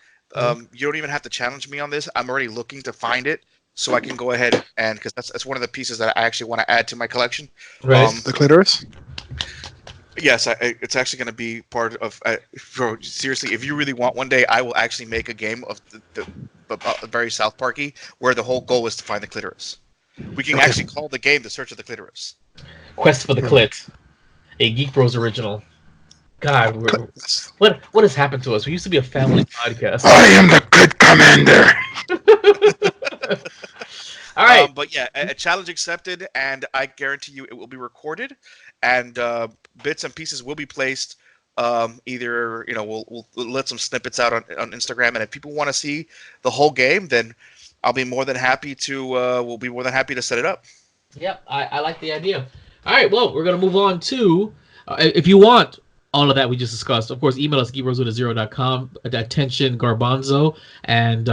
you don't even have to challenge me on this. I'm already looking to find it, so I can go ahead and because that's one of the pieces that I actually want to add to my collection.
Right.
The clitoris.
Yes, it's actually going to be part of. Bro, seriously, if you really want one day, I will actually make a game of the very South Parky where the whole goal is to find the clitoris. We can actually call the game "The Search of the Clitoris."
Quest for the Clit, a Geek Bros original. God, what has happened to us? We used to be a family podcast.
I am the Clit Commander.
All right,
but yeah, a challenge accepted, and I guarantee you it will be recorded, and bits and pieces will be placed. Either we'll let some snippets out on Instagram, and if people want to see the whole game, then I'll be more than happy to. We'll be more than happy to set it up.
Yep, I like the idea. All right, well, we're gonna move on to if you want all of that we just discussed. Of course, email us geekbros@0.com. Attention, Garbanzo, and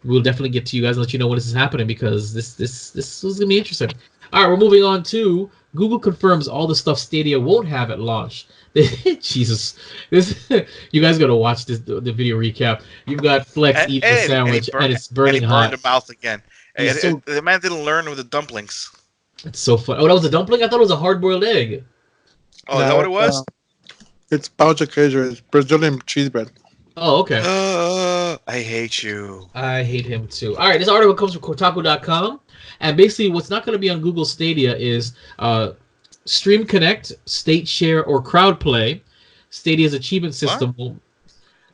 we'll definitely get to you guys and let you know when this is happening because this is gonna be interesting. All right, we're moving on to Google confirms all the stuff Stadia won't have at launch. Jesus, you guys gotta watch the video recap. You've got Flex eat the sandwich and it's burning hot.
Burned the mouth again. The man didn't learn with the dumplings.
It's so fun. Oh, that was a dumpling? I thought it was a hard-boiled egg.
Oh, is that what it was?
It's pão de queijo. It's Brazilian cheese bread.
Oh, okay.
I hate you.
I hate him too. All right, this article comes from Kotaku.com, and basically what's not going to be on Google Stadia is Stream Connect, State Share, or Crowd Play. Stadia's achievement system will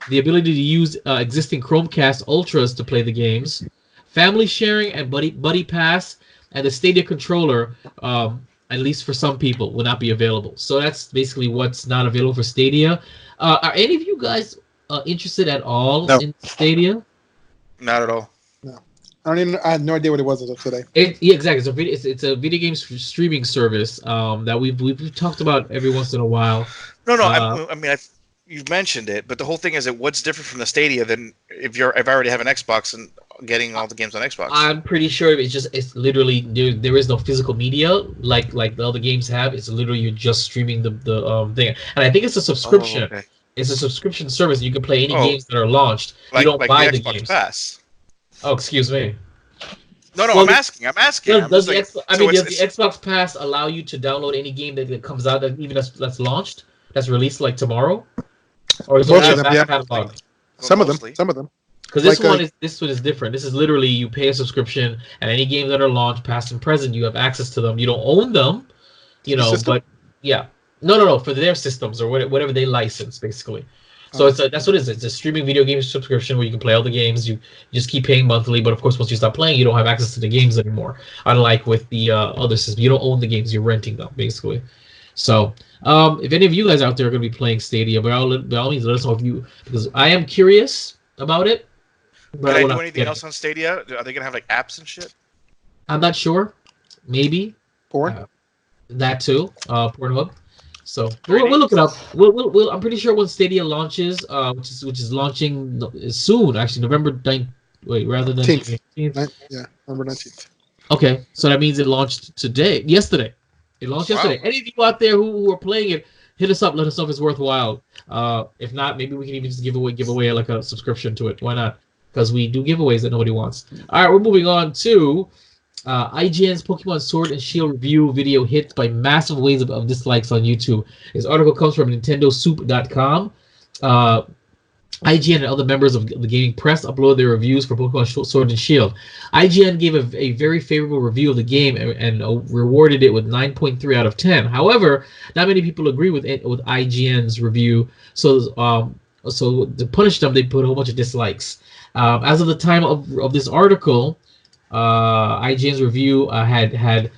the ability to use existing Chromecast Ultras to play the games, family sharing, and Buddy Pass, and the Stadia controller. At least for some people, will not be available. So that's basically what's not available for Stadia. Are any of you guys interested at all in Stadia?
Not at all.
No, I had no idea what it was until today.
Yeah, exactly. It's a video game streaming service that we've talked about every once in a while.
No. I mean, you've mentioned it, but the whole thing is that what's different from the Stadia than if I already have an Xbox and getting all the games on Xbox?
I'm pretty sure it's literally there is no physical media like the other games have. It's literally you're just streaming the thing, and I think it's a subscription.
Oh, okay.
It's a subscription service. You can play any games that are launched. You don't buy the Xbox games.
Pass.
Oh, excuse me.
No,
Well,
I'm asking.
Does the Xbox Pass allow you to download any game that comes out that's launched, that's released like tomorrow, or is it
Most
only
of
a
them,
back
yeah.
catalog?
Some of them.
Because this one is different. This is literally you pay a subscription, and any games that are launched, past and present, you have access to them. You don't own them, but yeah, no, for their systems or whatever they license, basically. So that's what it is. It's a streaming video game subscription where you can play all the games. You just keep paying monthly, but of course, once you stop playing, you don't have access to the games anymore. Unlike with the other systems, you don't own the games; you're renting them, basically. So, if any of you guys out there are going to be playing Stadia, by all means, let us know because I am curious about it.
But can I do anything else on Stadia? Are they going to have like apps and shit?
I'm not sure. Maybe.
Porn.
That too. Pornhub. So we'll look it up. We'll I'm pretty sure when Stadia launches, which is launching soon, actually November 9th. Wait, rather than
19th. Yeah, November 19th.
Okay, so that means it launched yesterday. It launched yesterday. Any of you out there who are playing it, hit us up. Let us know if it's worthwhile. If not, maybe we can even just give away like a subscription to it. Why not? Because we do giveaways that nobody wants. All right, we're moving on to IGN's Pokemon Sword and Shield review video hit by massive waves of dislikes on YouTube. This article comes from NintendoSoup.com. IGN and other members of the gaming press uploaded their reviews for Pokemon Sword and Shield. IGN gave a very favorable review of the game and rewarded it with 9.3 out of 10. However, not many people agree with IGN's review, so to punish them, they put a whole bunch of dislikes. As of the time of this article, IGN's review had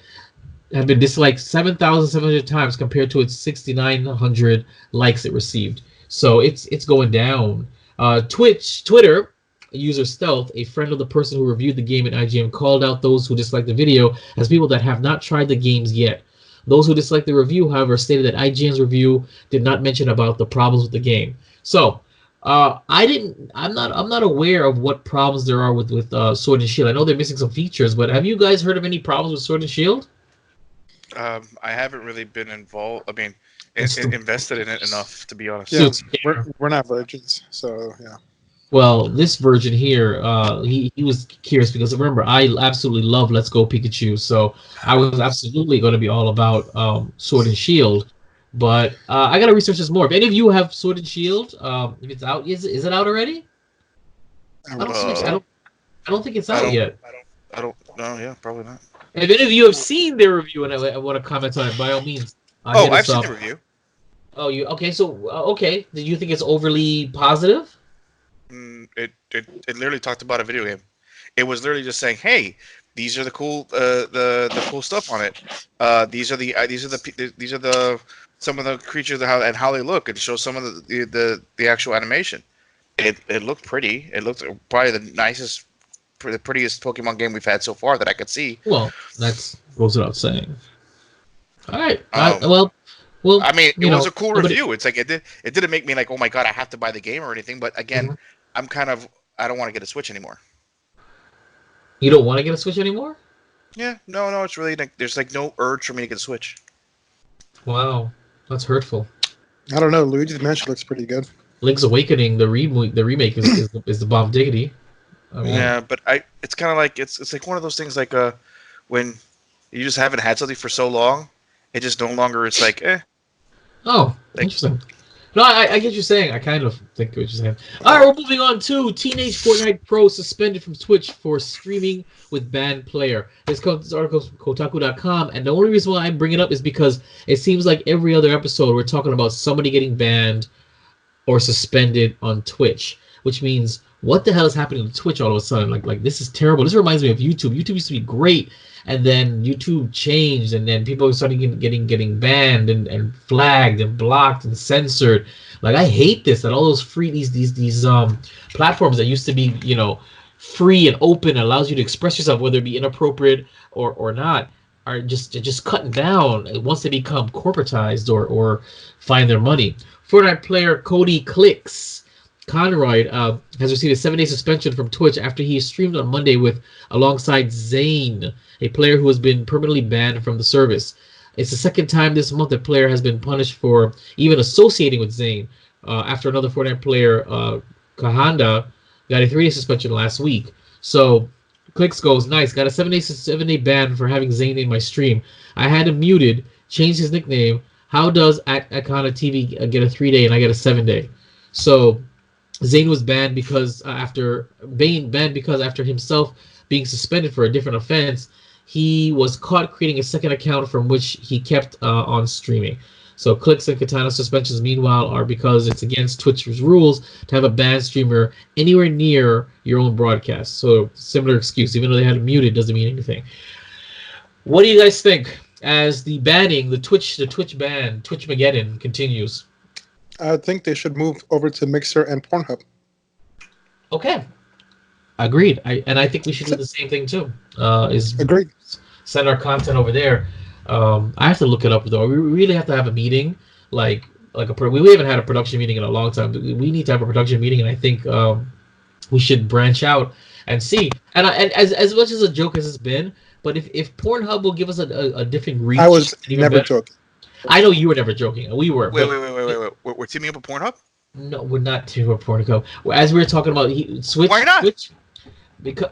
been disliked 7,700 times compared to its 6,900 likes it received. So it's going down. Twitter user Stealth, a friend of the person who reviewed the game at IGN, called out those who disliked the video as people that have not tried the games yet. Those who disliked the review, however, stated that IGN's review did not mention about the problems with the game. So I'm not aware of what problems there are with Sword and Shield. I know they're missing some features, but have you guys heard of any problems with Sword and Shield?
I haven't really been involved. I mean, invested in it enough, to be honest.
Yeah, we're not virgins, so yeah.
Well, this version here, he was curious because remember, I absolutely love Let's Go Pikachu, so I was absolutely going to be all about Sword and Shield. But I gotta research this more. If any of you have Sword and Shield, if it's out, is it out already? I don't think it's out yet.
I don't know. Yeah, probably not.
If any of you have seen their review and I want to comment on it, by all means.
I've seen the review.
Oh, you okay? So okay, do you think it's overly positive?
It literally talked about a video game. It was literally just saying, "Hey, these are the cool the cool stuff on it. These are the some of the creatures and how they look, and show some of the actual animation. It looked pretty. It looked probably the prettiest Pokemon game we've had so far that I could see.
Well, that goes without saying. All right. Well.
I mean, it was a cool review. It's like it didn't make me like, oh my god, I have to buy the game or anything. But again, I don't want to get a Switch anymore.
You don't want to get a Switch anymore?
Yeah, no. It's really like there's like no urge for me to get a Switch.
Wow. That's hurtful.
I don't know. Luigi's Mansion looks pretty good.
Link's Awakening, the remake is the bomb diggity. I mean,
yeah, but it's kind of like it's like one of those things like when you just haven't had something for so long, it just no longer it's like
Oh, interesting. No, I get what you're saying. I kind of think what you're saying. All right, we're moving on to Teenage Fortnite Pro suspended from Twitch for streaming with banned player. This article is from Kotaku.com, and the only reason why I bring it up is because it seems like every other episode we're talking about somebody getting banned or suspended on Twitch, which means what the hell is happening to Twitch all of a sudden? Like this is terrible. This reminds me of YouTube. YouTube used to be great, and then YouTube changed, and then people started getting banned and flagged and blocked and censored. Like I hate this that all those free these platforms that used to be free and open and allows you to express yourself, whether it be inappropriate or not, are just cutting down once they become corporatized or find their money. Fortnite player Cody Clicks Conroy has received a 7-day suspension from Twitch after he streamed on Monday alongside Zane, a player who has been permanently banned from the service. It's the second time this month the player has been punished for even associating with Zane after another Fortnite player, Kahanda, got a 3-day suspension last week. So Clicks goes, nice. Got a 7-day ban for having Zane in my stream. I had him muted, changed his nickname. How does Akana TV get a 3-day and I get a 7-day? So Zane was banned because after himself being suspended for a different offense, he was caught creating a second account from which he kept on streaming. So Clicks and Katana suspensions, meanwhile, are because it's against Twitch's rules to have a banned streamer anywhere near your own broadcast. So similar excuse, even though they had it muted, doesn't mean anything. What do you guys think as the banning, the Twitch ban, Twitch-mageddon continues?
I think they should move over to Mixer and Pornhub.
Okay, agreed. I think we should do the same thing too.
Agreed.
Send our content over there. I have to look it up though. We really have to have a meeting, we haven't had a production meeting in a long time. We need to have a production meeting, and I think we should branch out and see. And as much as a joke as it's been, but if Pornhub will give us a different reach,
I was never joking.
I know you were never joking. We were.
Wait. We're teaming up with Pornhub?
No, we're not teaming up with Pornhub. As we were talking about Switch.
Why not?
Switch, because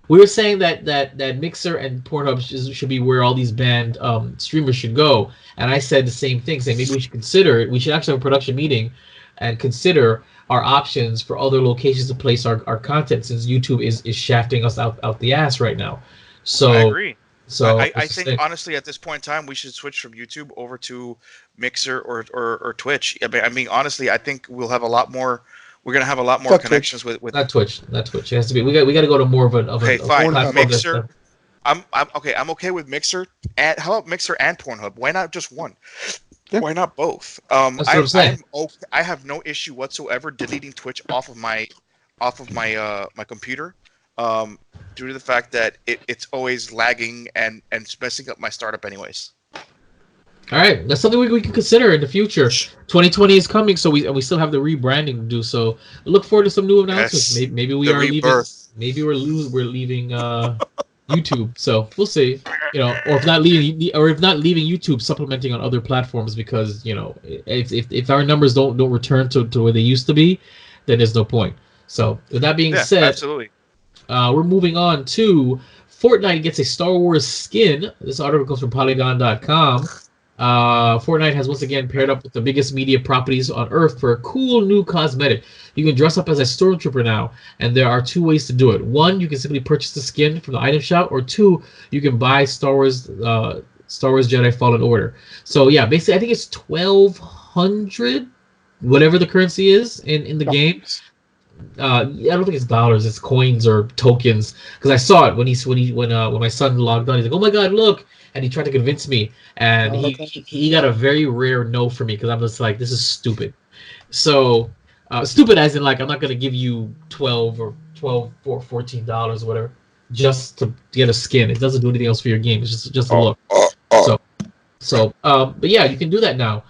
we were saying that Mixer and Pornhub should be where all these banned streamers should go, and I said the same thing, saying maybe we should consider it. We should actually have a production meeting and consider our options for other locations to place our content, since YouTube is shafting us out the ass right now. So
I agree.
So
I think honestly at this point in time we should switch from YouTube over to Mixer or Twitch. I mean honestly, I think we'll have a lot more. We're gonna have a lot more connections with
not Twitch. It has to be. We got to go to more of
okay, fine. Mixer. I'm okay. I'm okay with Mixer. And how about Mixer and Pornhub? Why not just one? Yeah. Why not both?
That's what I'm saying.
I have no issue whatsoever deleting Twitch off of my my computer, due to the fact that it's always lagging and messing up my startup anyways.
All right, that's something we can consider in the future. 2020 is coming, so we still have the rebranding to do. So look forward to some new announcements. Yes, maybe we are rebirth. Leaving. Maybe we're leaving YouTube. So we'll see. Or if not leaving YouTube, supplementing on other platforms, because if our numbers don't return to where they used to be, then there's no point. So with that being said,
absolutely.
We're moving on to Fortnite gets a Star Wars skin. This article comes from Polygon.com. Fortnite has once again paired up with the biggest media properties on Earth for a cool new cosmetic. You can dress up as a stormtrooper now, and there are 2 ways to do it. 1, you can simply purchase the skin from the item shop, or 2, you can buy Star Wars Jedi Fallen Order. So yeah, basically I think it's 1,200, whatever the currency is in the game. I don't think it's dollars, it's coins or tokens, because I saw it when my son logged on. He's like, oh my god, look, and he tried to convince me, and he got a very rare no for me, because I'm just like, this is stupid. So stupid as in, like, I'm not going to give you $12 or $14 or whatever just to get a skin. It doesn't do anything else for your game. It's just a look. But yeah, you can do that now.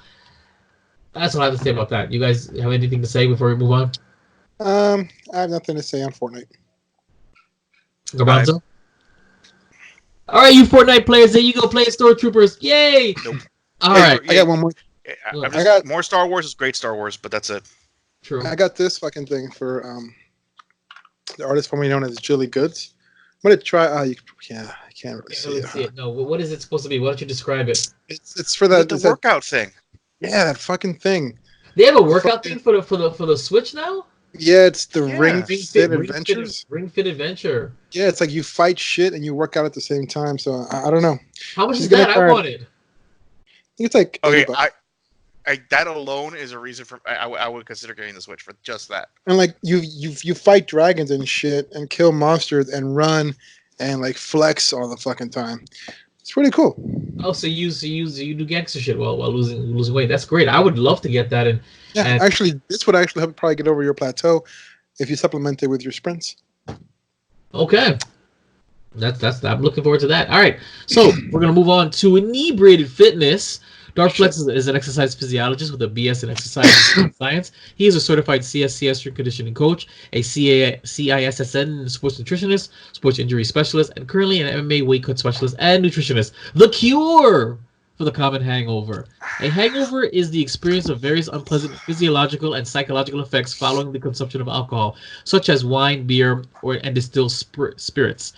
That's what I have to say about that. You guys have anything to say before we move on?
I have nothing to say on Fortnite.
Garbanzo? All right, you Fortnite players, there you go, playing Stormtroopers. Yay!
Nope.
All right.
I got one more.
I got more Star Wars is great Star Wars, but that's it.
True.
I got this fucking thing for the artist formerly known as Jilly Goods. I'm gonna try. I can't really see it.
No, what is it supposed to be? Why don't you describe it?
It's for the
workout thing.
Yeah, that fucking thing.
They have a workout thing for the Switch now.
Yeah, it's the Ring Fit Adventures.
Ring Fit Adventure.
Yeah, it's like you fight shit and you work out at the same time. So I don't know.
How much is that? I wanted.
I think it's like
okay. That alone is a reason for I would consider getting the Switch for just that.
And like you fight dragons and shit and kill monsters and run and like flex all the fucking time. It's pretty cool.
Oh, so you do gangster shit while losing weight. That's great. I would love to get that.
Actually, this would actually help you probably get over your plateau if you supplement it with your sprints.
Okay. That's I'm looking forward to that. All right. So we're gonna move on to Inebriated Fitness. Darkflex is an exercise physiologist with a BS in exercise science. He is a certified CSCS strength conditioning coach, a CISSN sports nutritionist, sports injury specialist, and currently an MMA weight cut specialist and nutritionist. The Cure! for the common hangover. A hangover is the experience of various unpleasant physiological and psychological effects following the consumption of alcohol, such as wine, beer, and distilled spirits.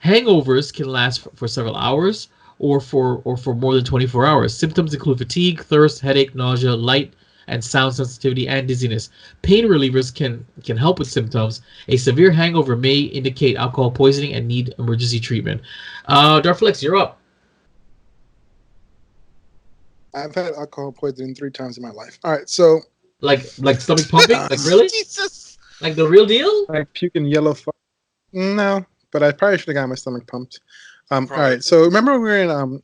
Hangovers can last for several hours or for more than 24 hours. Symptoms include fatigue, thirst, headache, nausea, light and sound sensitivity, and dizziness. Pain relievers can help with symptoms. A severe hangover may indicate alcohol poisoning and need emergency treatment. Darflex, you're up.
I've had alcohol poisoning 3 times in my life. All right, so
like stomach pumping, like really?
Jesus.
Like the real deal?
Like puking yellow. No, but I probably should have got my stomach pumped. All right, so remember we were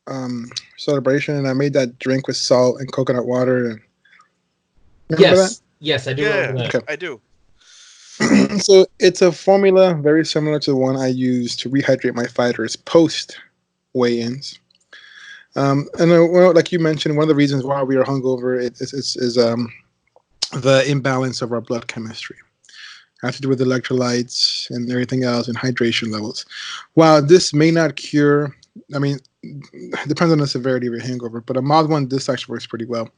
in Celebration, and I made that drink with salt and coconut water. And remember that?
Yes, I do. Remember that.
Okay.
I do.
So it's a formula very similar to the one I use to rehydrate my fighters post weigh-ins. And well, like you mentioned, one of the reasons why we are hungover is the imbalance of our blood chemistry. It has to do with electrolytes and everything else and hydration levels. While this may not cure, I mean, it depends on the severity of your hangover, but a mild one, this actually works pretty well.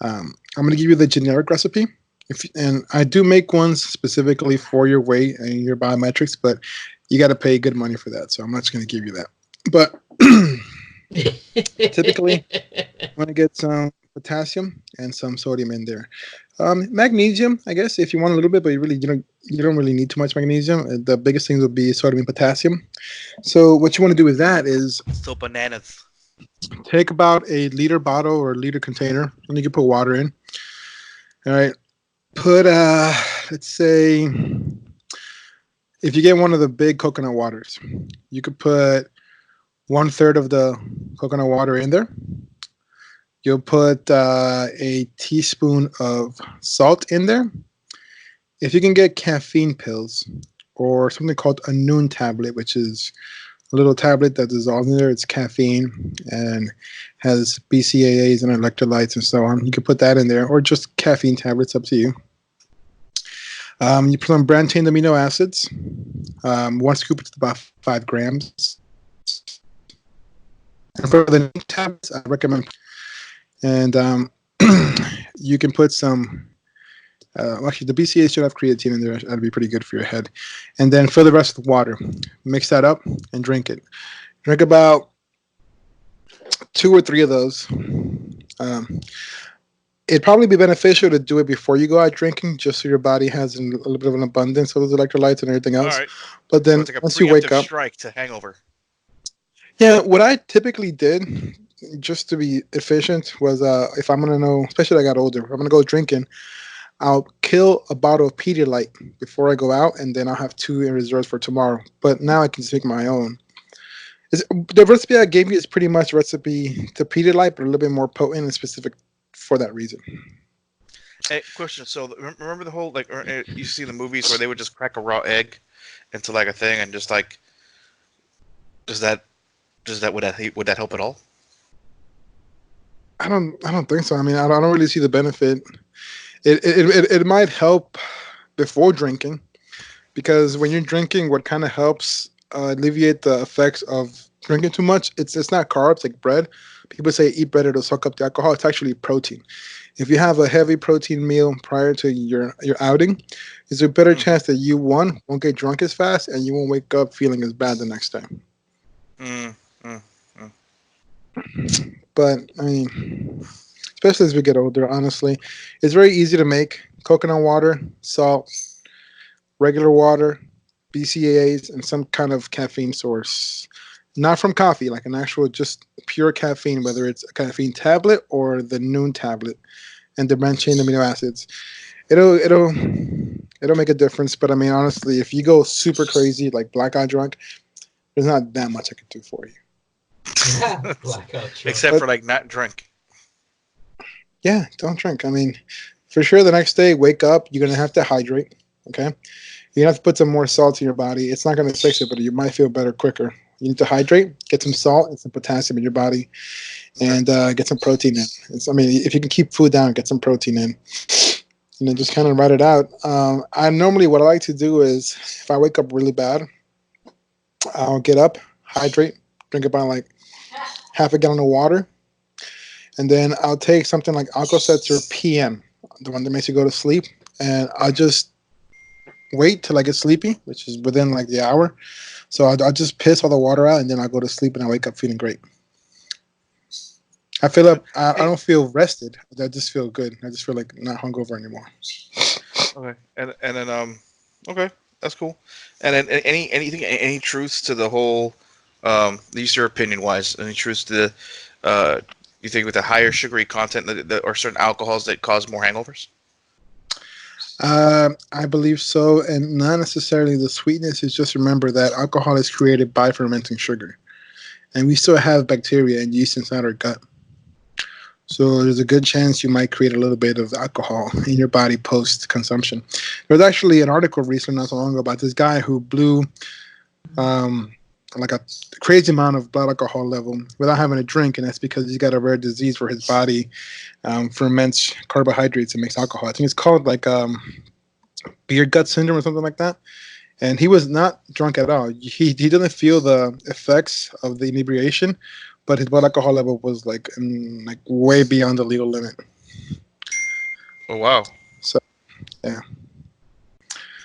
I'm going to give you the generic recipe. And I do make ones specifically for your weight and your biometrics, but you got to pay good money for that. So I'm not just going to give you that. But typically, I'm going to get some potassium and some sodium in there. Magnesium, I guess, if you want a little bit, but you don't really need too much magnesium. The biggest things would be sodium and potassium. So what you want to do with that is
So bananas.
take about a liter bottle or a liter container, and you can put water in. All right. Put, let's say, if you get one of the big coconut waters, you could put 1/3 of the coconut water in there. You'll put a teaspoon of salt in there. If you can get caffeine pills or something called a noon tablet, which is a little tablet that dissolves in there, it's caffeine and has BCAAs and electrolytes and so on. You can put that in there, or just caffeine tablets, up to you. You put some branched-chain amino acids. 1 scoop is about 5 grams. And for the tablets, I recommend, and you can put some. Actually, the BCAAs should have creatine in there. That'd be pretty good for your head. And then for the rest of the water, mix that up and drink it. Drink about 2 or 3 of those. It'd probably be beneficial to do it before you go out drinking, just so your body has a little bit of an abundance of those electrolytes and everything else.
All right.
But then
So it's like
once you wake up,
strike to hangover.
yeah, what I typically did, just to be efficient, was if I'm gonna know, especially as I got older, if I'm gonna go drinking, I'll kill a bottle of Pedialyte before I go out, and then I'll have 2 in reserve for tomorrow. But now I can just make my own. The recipe I gave you is pretty much a recipe to Pedialyte, but a little bit more potent and specific for that reason.
Hey, question. So remember the whole, like, you see the movies where they would just crack a raw egg into like a thing and just like, would that help at all?
I don't think so. I mean, I don't really see the benefit. It might help before drinking, because when you're drinking, what kind of helps alleviate the effects of drinking too much, it's not carbs like bread. People say eat bread, it'll suck up the alcohol. It's actually protein. If you have a heavy protein meal prior to your outing, there's a better chance that you won't get drunk as fast, and you won't wake up feeling as bad the next time. But I mean, especially as we get older, honestly, it's very easy to make. Coconut water, salt, regular water, BCAAs, and some kind of caffeine source. Not from coffee, like an actual just pure caffeine, whether it's a caffeine tablet or the noon tablet, and the branched-chain amino acids. It'll make a difference. But I mean, honestly, if you go super crazy, like blackout drunk, there's not that much I can do for you.
Except for like not drink.
Yeah, don't drink. I mean, for sure, the next day, wake up. You're gonna have to hydrate. Okay, you have to put some more salt in your body. It's not gonna fix it, but you might feel better quicker. You need to hydrate, get some salt and some potassium in your body, and get some protein in. I mean, if you can keep food down, get some protein in, and then just kind of ride it out. What I like to do is, if I wake up really bad, I'll get up, hydrate, drink about like half a gallon of water, and then I'll take something like Alka-Seltz or PM, the one that makes you go to sleep, and I'll just wait till I get sleepy, which is within like the hour. So I'll just piss all the water out, and then I'll go to sleep, and I wake up feeling great. I feel up. I don't feel rested. I just feel good. I just feel like not hungover anymore.
Okay, and then okay, that's cool. And then any truths to the whole, at least your opinion wise, any truths to the, you think with the higher sugary content or certain alcohols that cause more hangovers?
I believe so, and not necessarily the sweetness. Is just remember that alcohol is created by fermenting sugar, and we still have bacteria and yeast inside our gut. So there's a good chance you might create a little bit of alcohol in your body post-consumption. There was actually an article recently, not so long ago, about this guy who blew like a crazy amount of blood alcohol level without having a drink, and that's because he's got a rare disease where his body ferments carbohydrates and makes alcohol. I think it's called like beer gut syndrome or something like that. And he was not drunk at all. He didn't feel the effects of the inebriation, but his blood alcohol level was like way beyond the legal limit.
Oh wow!
So, yeah.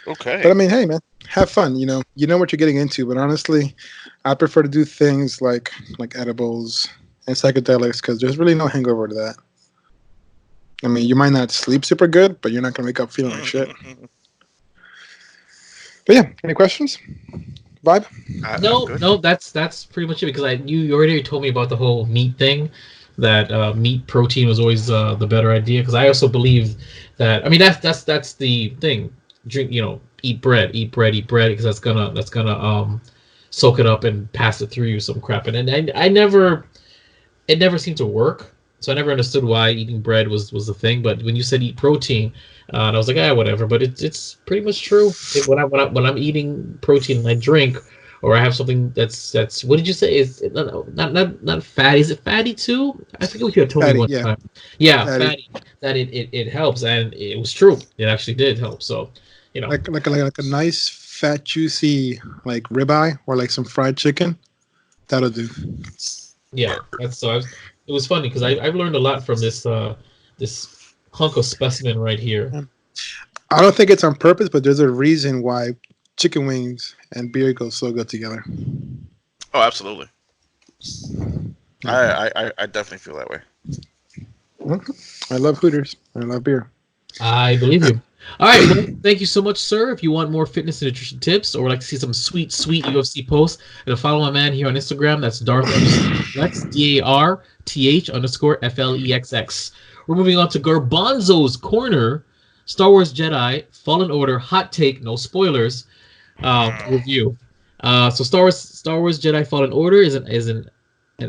Okay.
But I mean, hey man, have fun. You know what you're getting into. But honestly, I prefer to do things like edibles and psychedelics because there's really no hangover to that. I mean, you might not sleep super good, but you're not gonna wake up feeling like shit. But yeah, any questions? Vibe?
No, that's pretty much it because you already told me about the whole meat thing, that meat protein was always the better idea because I also believe that that's the thing. Drink, eat bread because that's gonna soak it up and pass it through you some crap, and it never seemed to work. So I never understood why eating bread was the thing. But when you said eat protein, and I was like, whatever. But it's pretty much true. When I'm eating protein and I drink, or I have something that's what did you say? Is not fatty? Is it fatty too? I forget what you had told me one time. Yeah, fatty. That it helps, and it was true. It actually did help. So
like a nice fat juicy like ribeye or like some fried chicken, that'll do.
Yeah, it was funny because I've learned a lot from this this hunk of specimen right here.
I don't think it's on purpose, but there's a reason why chicken wings and beer go so good together.
Oh, absolutely. I definitely feel that way.
I love Hooters. I love beer.
I believe you. All right, well, thank you so much, sir. If you want more fitness and nutrition tips or would like to see some sweet UFC posts, follow my man here on Instagram. That's Darth_Flex, DARTH_FLEXX. We're moving on to Garbanzo's Corner, Star Wars Jedi Fallen Order hot take, no spoilers, review. So Star Wars Jedi Fallen Order is an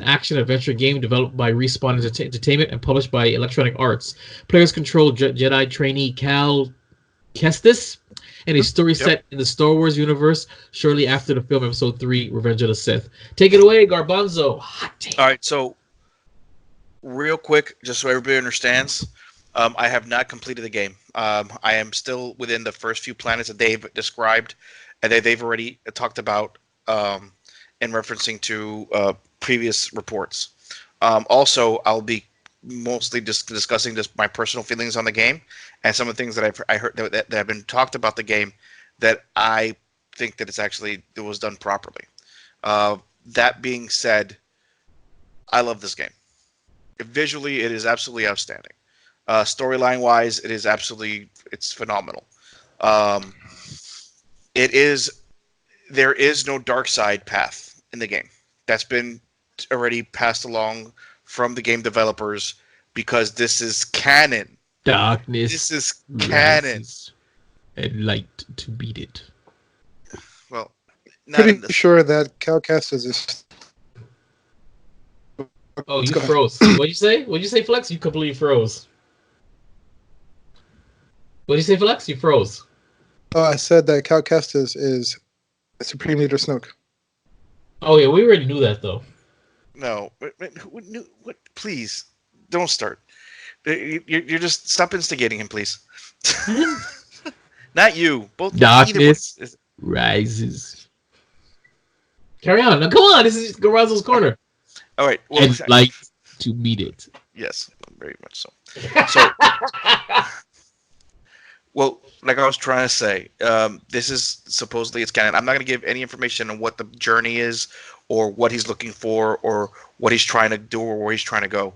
action adventure game developed by Respawn Entertainment and published by Electronic Arts. Players control Jedi trainee Cal Kestis, and a story set in the Star Wars universe shortly after the film Episode 3, Revenge of the Sith. Take it away, Garbanzo. Hot take.
All right, so real quick, just so everybody understands, I have not completed the game. I am still within the first few planets that they've described and that they've already talked about in referencing to previous reports. Also, I'll be mostly just discussing my personal feelings on the game and some of the things that I heard that have been talked about the game that I think that it was done properly. That being said, I love this game. Visually, it is absolutely outstanding. Storyline wise, it's phenomenal. There is no dark side path in the game. That's been already passed along from the game developers because this is canon.
Darkness.
This is canon.
And light to beat it.
Well,
pretty sure that Cal Kestis is.
Oh, you froze. What'd you say? What'd you say, Flex? You completely froze. What'd you say, Flex? You froze.
Oh, I said that Cal Kestis is Supreme Leader Snoke.
Oh yeah, we already knew that though.
No, what? Please don't start. You're just stop instigating him, please. Not you. Both.
Darkness rises. Carry on. Now, come on. This is Garbanzo's Corner.
All right. Well,
and like to meet it.
yes, very much so. So, well, like I was trying to say, this is supposedly it's canon. I'm not going to give any information on what the journey is, or what he's looking for, or what he's trying to do, or where he's trying to go.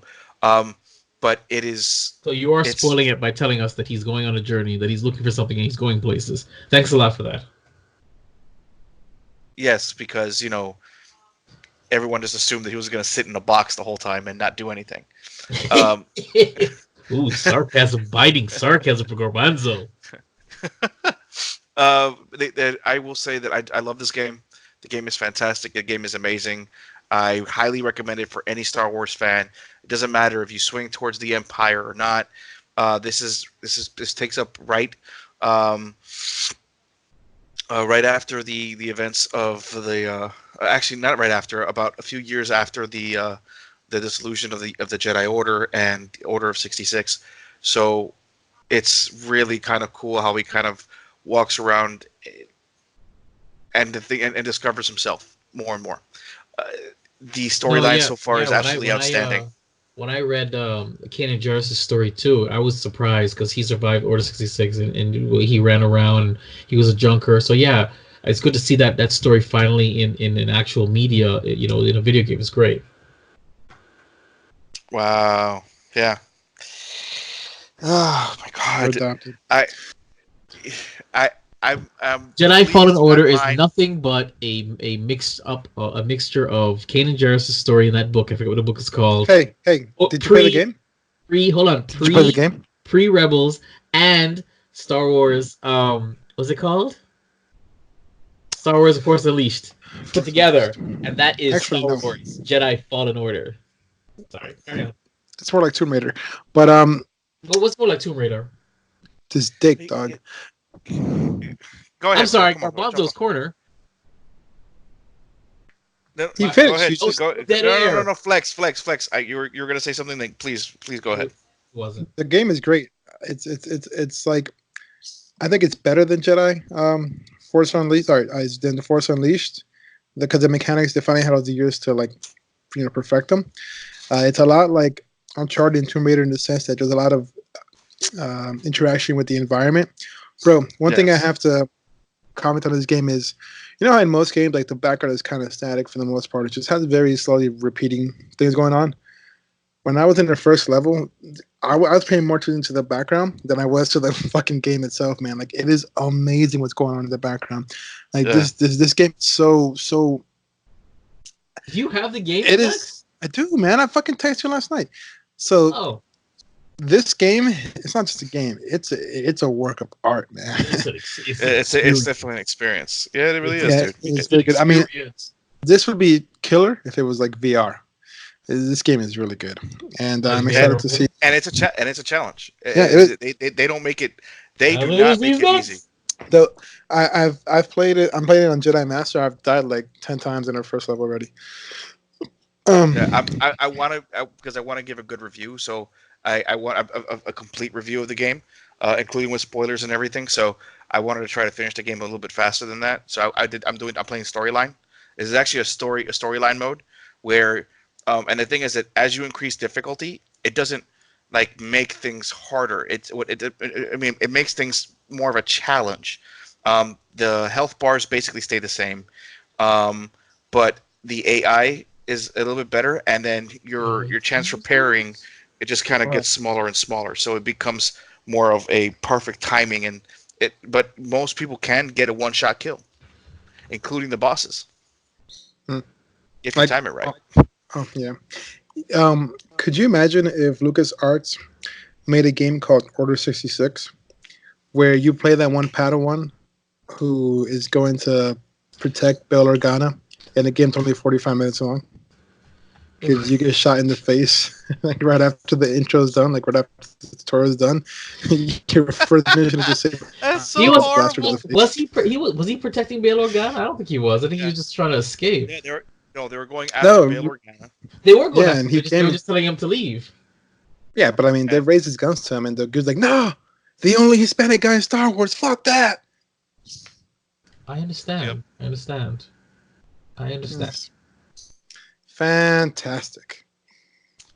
But it is.
So you are spoiling it by telling us that he's going on a journey, that he's looking for something, and he's going places. Thanks a lot for that.
Yes, because everyone just assumed that he was going to sit in a box the whole time and not do anything.
Ooh, sarcasm, biting sarcasm for Garbanzo.
I will say that I love this game. The game is fantastic. The game is amazing. I highly recommend it for any Star Wars fan. It doesn't matter if you swing towards the Empire or not. This takes up right after the events of the actually not right after, about a few years after the dissolution of the Jedi Order and the Order of 66. So it's really kind of cool how he kind of walks around and discovers himself more and more. The storyline so far is absolutely outstanding.
When I read Kanan Jarrus' story too, I was surprised because he survived Order 66 and he ran around and he was a junker. So yeah, it's good to see that story finally in an actual media, in a video game. It's great.
Wow. Yeah. Oh my God. I'm
Jedi Fallen Order is nothing but a mixture of Kanan Jarrus' story in that book. I forget what the book is called.
Hey, did you play the game?
Did you play the game? Pre-Rebels and Star Wars. What's it called? Star Wars: The Force Unleashed put together, and that is Star Wars Jedi Fallen Order. Sorry,
it's more like Tomb Raider, but
what's more like Tomb Raider?
This dick, dog.
Go ahead.
I'm sorry, Garbanzo's corner.
No,
he finished.
No. Flex. You were gonna say something. Then please go ahead.
Wasn't
the game is great. It's like, I think it's better than Jedi Force Unleashed. Sorry, than the Force Unleashed, because the mechanics they finally had all the years to perfect them. It's a lot like Uncharted and Tomb Raider in the sense that there's a lot of interaction with the environment. Bro, one thing I have to comment on this game is, how in most games, like the background is kind of static for the most part. It just has very slowly repeating things going on. When I was in the first level, I was paying more attention to the background than I was to the fucking game itself, man. Like, it is amazing what's going on in the background. Like, this game is so.
Do you have the game?
It is. I do, man. I fucking texted you last night. So. This game, it's not just a game. It's a work of art, man.
It's definitely an experience. Yeah, it really is, dude.
It's very good. I mean, this would be killer if it was like VR. This game is really good, and I'm excited to see.
And it's a challenge.
Yeah,
they don't make it. They do not make it easy.
Though I've played it. I'm playing it on Jedi Master. I've died like 10 times in the first level already.
I want to because I want to give a good review. So. I want a complete review of the game, including with spoilers and everything. So I wanted to try to finish the game a little bit faster than that. So I'm playing storyline. This is actually a storyline mode where, and the thing is that as you increase difficulty, it doesn't make things harder. It makes things more of a challenge. The health bars basically stay the same, but the AI is a little bit better, and then your chance for parrying. It just kind of gets smaller and smaller, so it becomes more of a perfect timing. But most people can get a one-shot kill, including the bosses, if you time it right.
Oh yeah. Could you imagine if LucasArts made a game called Order 66, where you play that one Padawan who is going to protect Bail Organa, and the game's only 45 minutes long? Because you get shot in the face right after the intro's done, right after the tutorial's done. Your first mission is to say,
"That's so horrible."
Was he protecting Bail Organa? I don't think he was. I think he was just trying to escape.
Yeah, they were going after Bail Organa.
They were going after him. They were just telling him to leave.
Yeah, but I mean, they raised his guns to him, and the dude's like, "No, the only Hispanic guy in Star Wars. Fuck that."
I understand. Yep. I understand.
Yes. fantastic.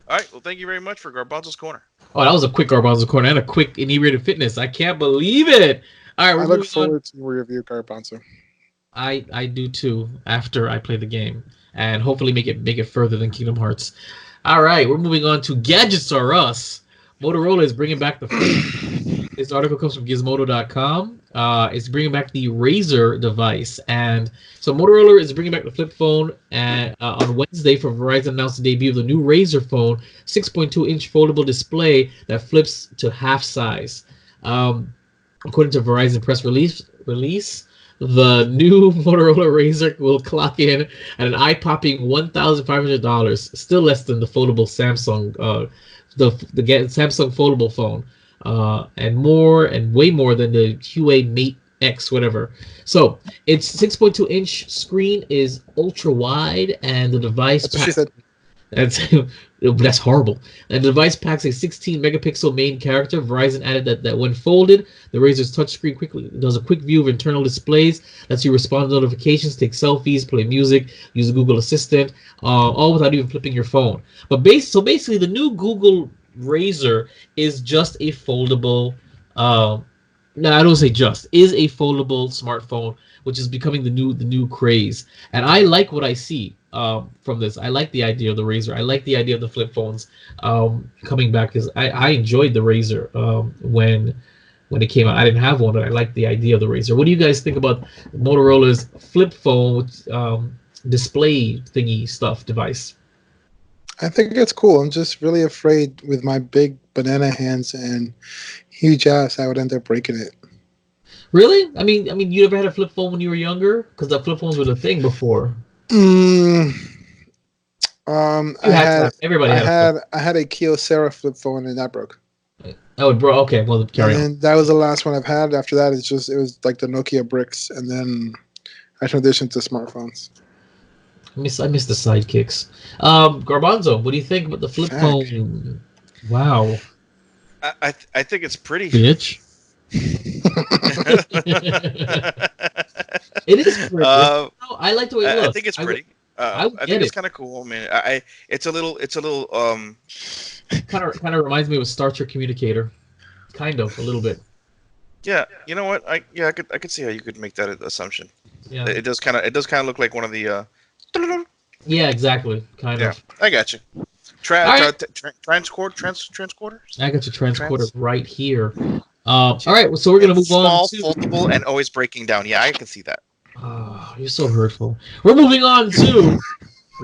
All right. Well, thank you very much for Garbanzo's Corner.
Oh, that was a quick Garbanzo Corner and a quick Inebriated Fitness. I can't believe it. All right,
I look forward to your review, Garbanzo.
I do too. After I play the game, and hopefully make it further than Kingdom Hearts. All right, we're moving on to Gadgets R Us. Motorola is bringing back the flip. This article comes from Gizmodo.com. It's bringing back the Razr device, and so Motorola is bringing back the flip phone. And on Wednesday, Verizon announced the debut of the new Razr phone, 6.2-inch foldable display that flips to half size. According to Verizon press release, the new Motorola Razr will clock in at an eye-popping $1,500, still less than the foldable Samsung, the Samsung foldable phone, and way more than the Huawei Mate X, whatever. So its 6.2-inch screen is ultra wide, and the device.
That's what she said.
That's horrible. And the device packs a 16-megapixel main character. Verizon added that when folded, the Razr's touchscreen quickly does a quick view of internal displays, lets you respond to notifications, take selfies, play music, use the Google Assistant, all without even flipping your phone. But basically, the new Google Razr is just a foldable. No, I don't say just. Is a foldable smartphone, which is becoming the new craze. And I like what I see from this. I like the idea of the Razr. I like the idea of the flip phones coming back, because I enjoyed the Razr when it came out. I didn't have one, but I liked the idea of the Razr. What do you guys think about Motorola's flip phone with display thingy stuff device?
I think it's cool. I'm just really afraid with my big banana hands and huge ass, I would end up breaking it.
Really? I mean, you ever had a flip phone when you were younger? Because the flip phones were the thing before.
Everybody had a Kyocera flip phone and that broke.
Oh, bro. Okay, well, carry on.
And that was the last one I've had. After that, it was like the Nokia bricks, and then I transitioned to smartphones.
I miss the sidekicks. Garbanzo, what do you think about the flip phone? Wow.
I think it's pretty.
Bitch. It is pretty. I like the way it looks.
I think it's pretty. I think it's kind of cool. I mean, it's a little. Kind
of reminds me of a Star Trek communicator, kind of a little bit.
Yeah, you know what? I could see how you could make that assumption.
Yeah,
it does kind of look like one of the.
Yeah, exactly. Kind of.
I got you. Transcorder.
I got your transcorder right here. All right, so we're gonna move on.
Small, foldable, and always breaking down. Yeah, I can see that.
Oh, you're so hurtful. We're moving on to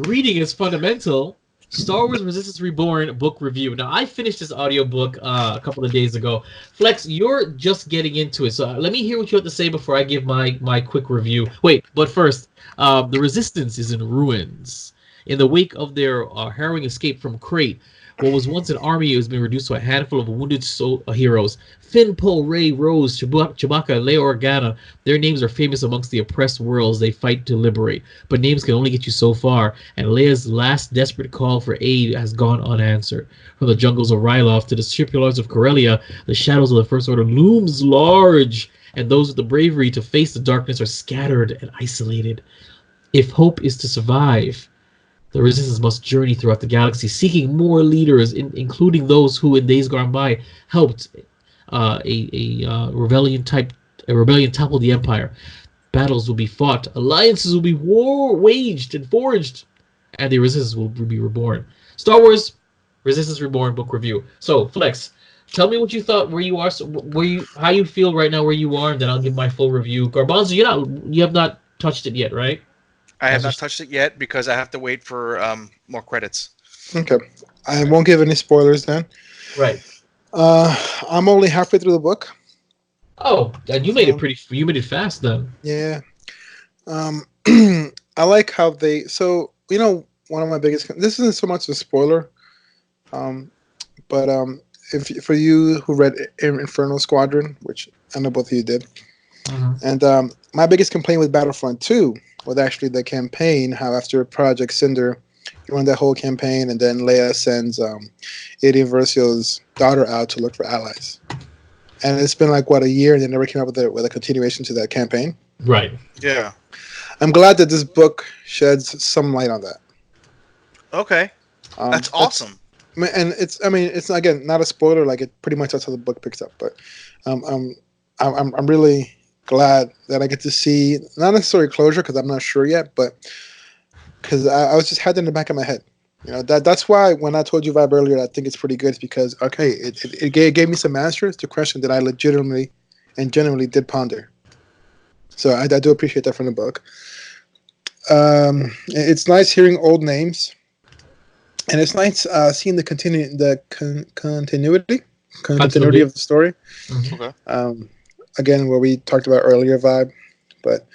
Reading is Fundamental. Star Wars Resistance Reborn book review. Now, I finished this audiobook a couple of days ago. Flex, you're just getting into it, so let me hear what you have to say before I give my quick review. Wait, but first, the Resistance is in ruins. In the wake of their harrowing escape from Crate, what was once an army has been reduced to a handful of wounded heroes. Finn, Poe, Rey, Rose, Chewbacca, and Leia Organa. Their names are famous amongst the oppressed worlds they fight to liberate. But names can only get you so far, and Leia's last desperate call for aid has gone unanswered. From the jungles of Ryloth to the shipyards of Corellia, the shadows of the First Order looms large, and those with the bravery to face the darkness are scattered and isolated. If hope is to survive, the Resistance must journey throughout the galaxy, seeking more leaders, including those who, in days gone by, helped a rebellion topple the Empire. Battles will be fought, alliances will be waged and forged, and the Resistance will be reborn. Star Wars Resistance Reborn book review. So, Flex, tell me what you thought, where you are, how you feel right now, where you are, and then I'll give my full review. Garbanzo, you have not touched it yet, right?
I have not touched it yet because I have to wait for more credits.
Okay. I won't give any spoilers then.
Right.
I'm only halfway through the book.
Oh, you made it you made it fast then.
Yeah. I like how they, one of my biggest, this isn't so much a spoiler, but if for you who read Inferno Squadron, which I know both of you did, and my biggest complaint with Battlefront 2 was actually the campaign, how after Project Cinder, you run that whole campaign, and then Leia sends Aiden Versio's daughter out to look for allies. And it's been like, a year, and they never came up with a continuation to that campaign.
Right.
Yeah.
I'm glad that this book sheds some light on that.
Okay, that's awesome.
And it's again not a spoiler. Like, it pretty much that's how the book picks up. But I'm really glad that I get to see, not necessarily closure because I'm not sure yet, but because I was just had it in the back of my head. That's why when I told you Vibe earlier, I think it's pretty good. It's because it gave me some answers to questions that I legitimately and genuinely did ponder. So I do appreciate that from the book. It's nice hearing old names, and it's nice seeing the continuity of the story.
Mm-hmm.
Okay. Again, what we talked about earlier, Vibe, but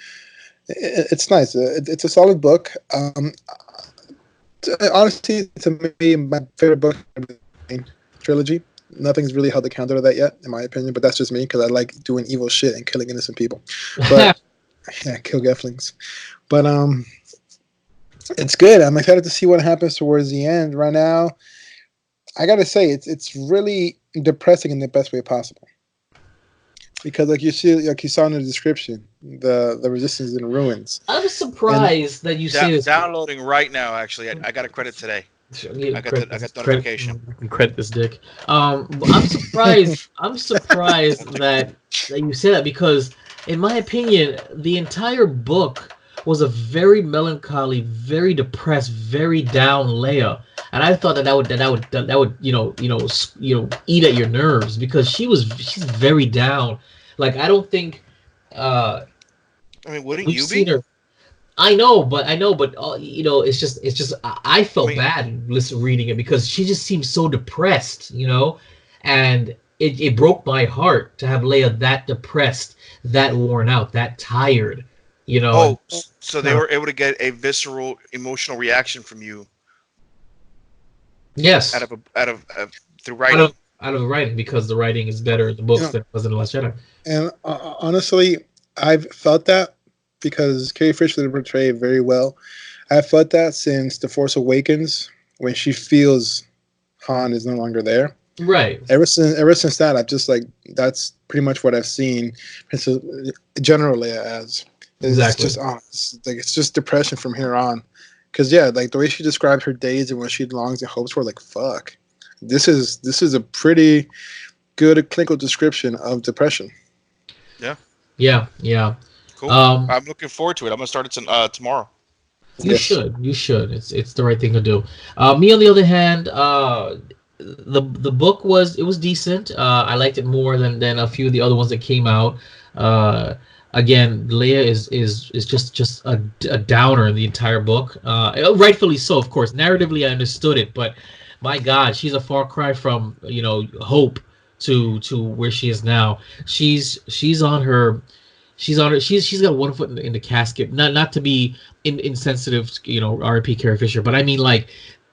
it's nice. It's a solid book. Honestly, to me, my favorite book trilogy. Nothing's really held a counter to that yet, in my opinion. But that's just me because I like doing evil shit and killing innocent people. But yeah, kill Geflings. But it's good. I'm excited to see what happens towards the end. Right now, I gotta say, it's really depressing in the best way possible. Because like you saw in the description, the resistance in ruins.
I'm surprised that you say this.
Downloading right now. Actually, I got a credit today. I got notification.
Credit this dick. I'm surprised. I'm surprised that you say that, because, in my opinion, the entire book was a very melancholy, very depressed, very down Leia, and I thought that would eat at your nerves, because she's very down. Like, I don't think.
I mean, wouldn't you be?
Her. I know, but it's just I felt bad reading it, because she just seems so depressed, and it broke my heart to have Leia that depressed, that worn out, that tired,
Oh, so they were able to get a visceral, emotional reaction from you.
Yes.
Out of the writing.
Out of the writing, because the writing is better in the books than it was in The Last Jedi.
And honestly, I've felt that, because Carrie Fisher did portray it very well. I've felt that since The Force Awakens, when she feels Han is no longer there.
Right.
Ever since that, I've just that's pretty much what I've seen. Generally, as
exactly.
It's just depression from here on. Because the way she described her days and what she longs and hopes for, fuck. This is a pretty good clinical description of depression.
Yeah.
Yeah.
Cool. I'm looking forward to it. I'm gonna start it tomorrow.
You should. It's the right thing to do. Me, on the other hand, the book was decent. I liked it more than a few of the other ones that came out. Again, Leia is just a downer in the entire book. Rightfully so, of course. Narratively, I understood it, but my God, she's a far cry from hope to where she is now. She's got one foot in the casket. Not to be insensitive, R.I.P. Carrie Fisher, but I mean,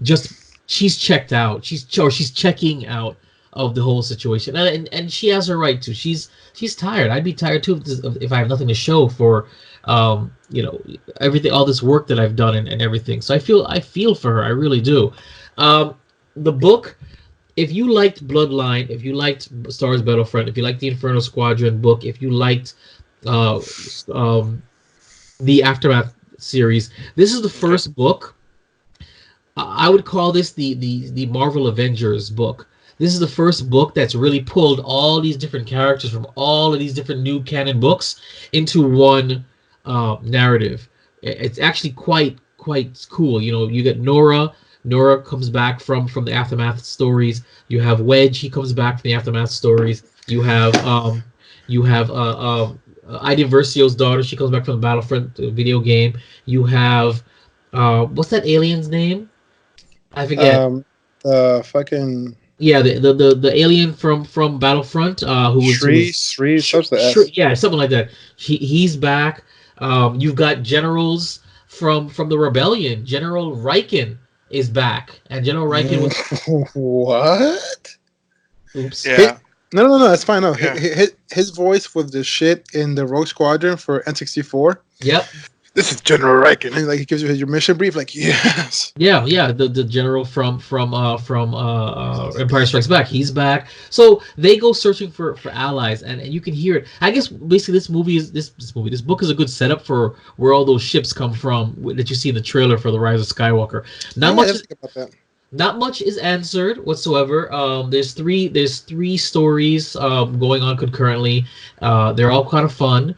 just she's checked out. She's checking out of the whole situation, and she has her right to. She's tired. I'd be tired too if I have nothing to show for everything, all this work that I've done and everything. So I feel for her. I really do. The book, if you liked Bloodline, if you liked Star Wars Battlefront, if you liked the Inferno Squadron book, if you liked the Aftermath series, this is the first book. I would call this the Marvel Avengers book. This is the first book that's really pulled all these different characters from all of these different new canon books into one narrative. It's actually quite cool. You get Nora. Nora comes back from the Aftermath stories. You have Wedge. He comes back from the Aftermath stories. You have Ida Versio's daughter. She comes back from the Battlefront video game. You have what's that alien's name? I forget.
Fucking.
Yeah, the alien from Battlefront, who was something like that. He's back. You've got generals from the Rebellion. General Riken is back, and General Riken was
what?
Oops.
Yeah.
No, that's fine. No,
yeah.
his voice was the shit in the Rogue Squadron for N64.
Yep.
this is General Reich, and like he gives you your mission brief, like yes.
Yeah, the general from Empire Strikes Back, he's back. So they go searching for allies, and you can hear it. I guess basically this book is a good setup for where all those ships come from that you see in the trailer for the Rise of Skywalker. Not much is answered whatsoever. There's three stories going on concurrently. They're all kind of fun.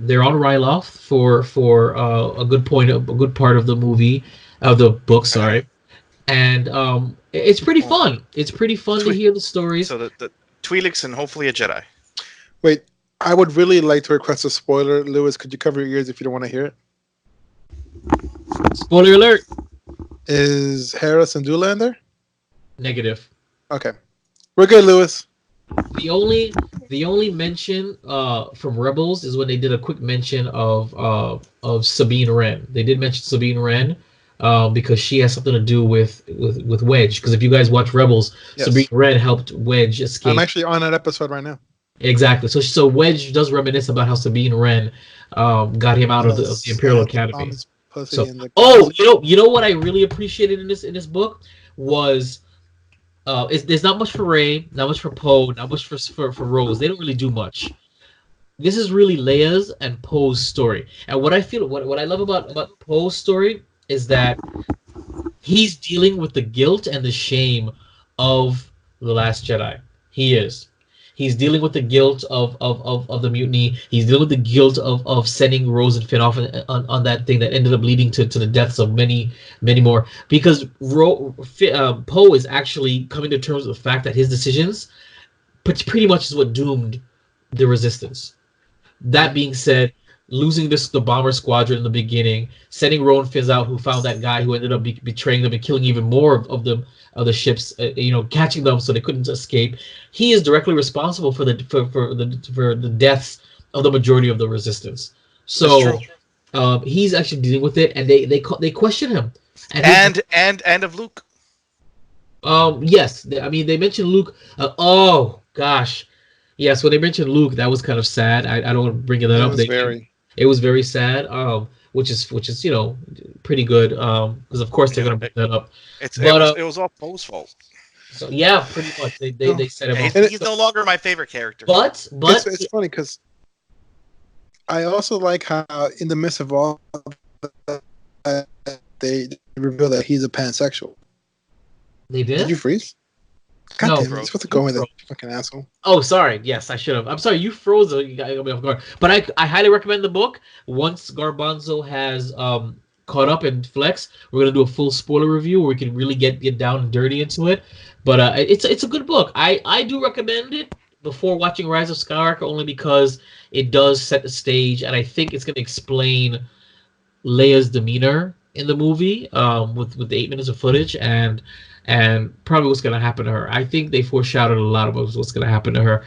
They're on Ryloth for a good part of the movie, of the book. Sorry, and it's pretty fun. It's pretty fun to hear the stories.
So the Twi'leks and hopefully a Jedi.
Wait, I would really like to request a spoiler, Lewis. Could you cover your ears if you don't want to hear it?
Spoiler alert.
Is Harris and Dula in there?
Negative.
Okay, we're good, Lewis.
The only mention from Rebels is when they did a quick mention of Sabine Wren. They did mention Sabine Wren because she has something to do with Wedge. Because if you guys watch Rebels, yes. Sabine Wren helped Wedge escape.
I'm actually on that episode right now.
Exactly. So Wedge does reminisce about how Sabine Wren got him out of the Imperial Academy. So, you know what I really appreciated in this book was there's not much for Rey, not much for Poe, not much for Rose. They don't really do much. This is really Leia's and Poe's story. And what I love about Poe's story is that he's dealing with the guilt and the shame of The Last Jedi. He's dealing with the guilt of the mutiny. He's dealing with the guilt of sending Rose and Finn off on that thing that ended up leading to the deaths of many more. Because Poe is actually coming to terms with the fact that his decisions pretty much is what doomed the Resistance. That being said, losing the bomber squadron in the beginning, sending Rowan Finn out, who found that guy who ended up betraying them and killing even more of the ships, catching them so they couldn't escape. He is directly responsible for the deaths of the majority of the Resistance. So he's actually dealing with it, and they question him.
And of Luke.
Yes, they mentioned Luke. Oh gosh, yes. When they mentioned Luke, that was kind of sad. I don't want to bring that up. It was very sad. Which is pretty good. Because of course they're gonna bring that up.
It was all Poe's fault.
So yeah, pretty much they set him
up. He's no longer my favorite character.
But
it's funny because I also like how in the midst of all they reveal that he's a pansexual.
They did?
Did you freeze? God
no,
damn it. You're supposed to go with it, fucking asshole.
Oh, sorry. Yes, I should have. I'm sorry. You froze. You got me off guard. But I highly recommend the book. Once Garbanzo has caught up and Flex, we're gonna do a full spoiler review where we can really get down and dirty into it. But it's a good book. I do recommend it before watching Rise of Skywalker, only because it does set the stage, and I think it's gonna explain Leia's demeanor in the movie with the 8 minutes of footage and probably what's going to happen to her. I think they foreshadowed a lot of what's going to happen to her.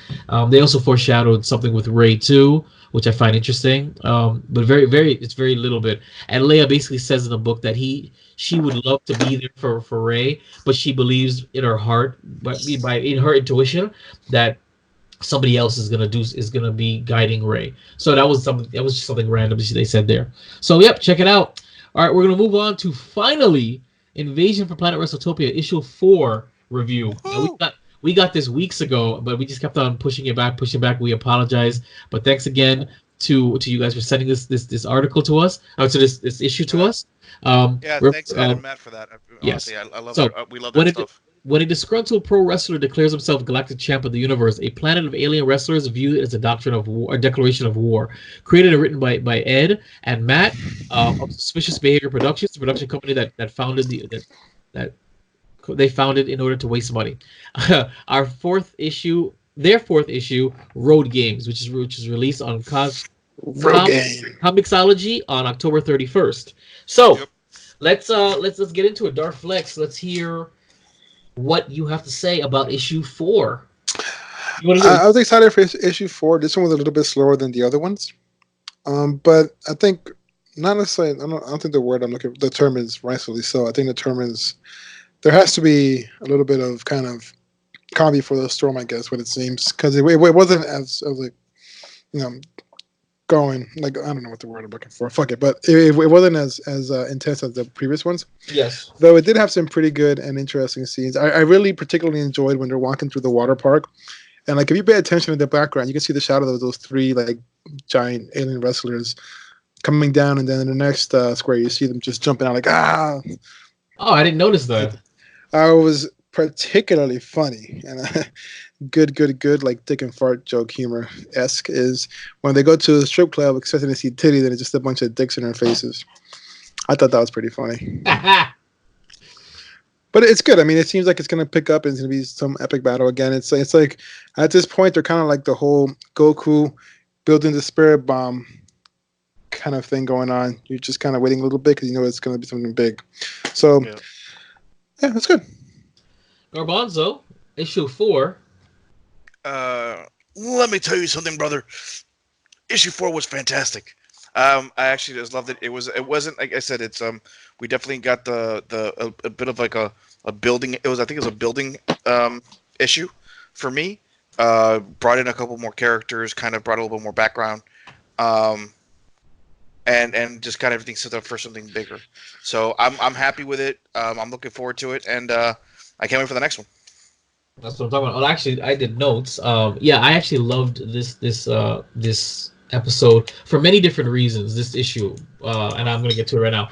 They also foreshadowed something with Rey too, which I find interesting, but it's very little bit. And Leia basically says in the book that she would love to be there for Rey, but she believes in her heart, in her intuition, that somebody else is gonna be guiding Rey. So that was just something random they said there. So yep, check it out. All right, we're gonna move on to finally Invasion from Planet WRESTLETOPIA issue 4 review. We got this weeks ago, but we just kept on pushing back. We apologize, but thanks again to you guys for sending this article to us, to this issue to us.
Thanks Matt and Matt for that. Honestly, yes, I love that. We love that stuff.
When a disgruntled pro wrestler declares himself galactic champ of the universe, a planet of alien wrestlers view it as a declaration of war. Created and written by Ed and Matt of Suspicious Behavior Productions, the production company that founded they founded in order to waste money. Their fourth issue, Road Games, which is released on Comixology on October 31st. So let's get into it. Dark Flex, let's hear what you have to say about issue 4.
I was excited for issue 4. This one was a little bit slower than the other ones, but I think not necessarily. I don't think the word I'm looking for, the term is rightfully so. I think the term is there has to be a little bit of kind of calm before the storm, I guess, what it seems, because it wasn't as like going. Like, I don't know what the word I'm looking for. Fuck it. But it wasn't as intense as the previous ones.
Yes.
Though it did have some pretty good and interesting scenes. I really particularly enjoyed when they're walking through the water park. And like if you pay attention to the background, you can see the shadow of those three like giant alien wrestlers coming down, and then in the next square you see them just jumping out like ah.
Oh, I didn't notice that.
I was particularly funny and good like dick and fart joke humor esque is when they go to the strip club expecting to see titty, then it's just a bunch of dicks in their faces. I thought that was pretty funny. But it's good. I mean, it seems like it's going to pick up and it's going to be some epic battle again. It's like at this point they're kind of like the whole Goku building the spirit bomb kind of thing going on. You're just kind of waiting a little bit because you know it's going to be something big. So yeah, that's good.
Garbanzo, issue 4.
Let me tell you something, brother. Issue 4 was fantastic. I actually just loved it. It wasn't like I said. It's we definitely got a bit of like a building. I think it was a building issue for me. Brought in a couple more characters, kind of brought a little bit more background, and just got everything set up for something bigger. So I'm happy with it. I'm looking forward to it, and I can't wait for the next one.
That's what I'm talking about. Well, actually, I did notes. Yeah, I actually loved this episode for many different reasons. This issue, and I'm gonna get to it right now.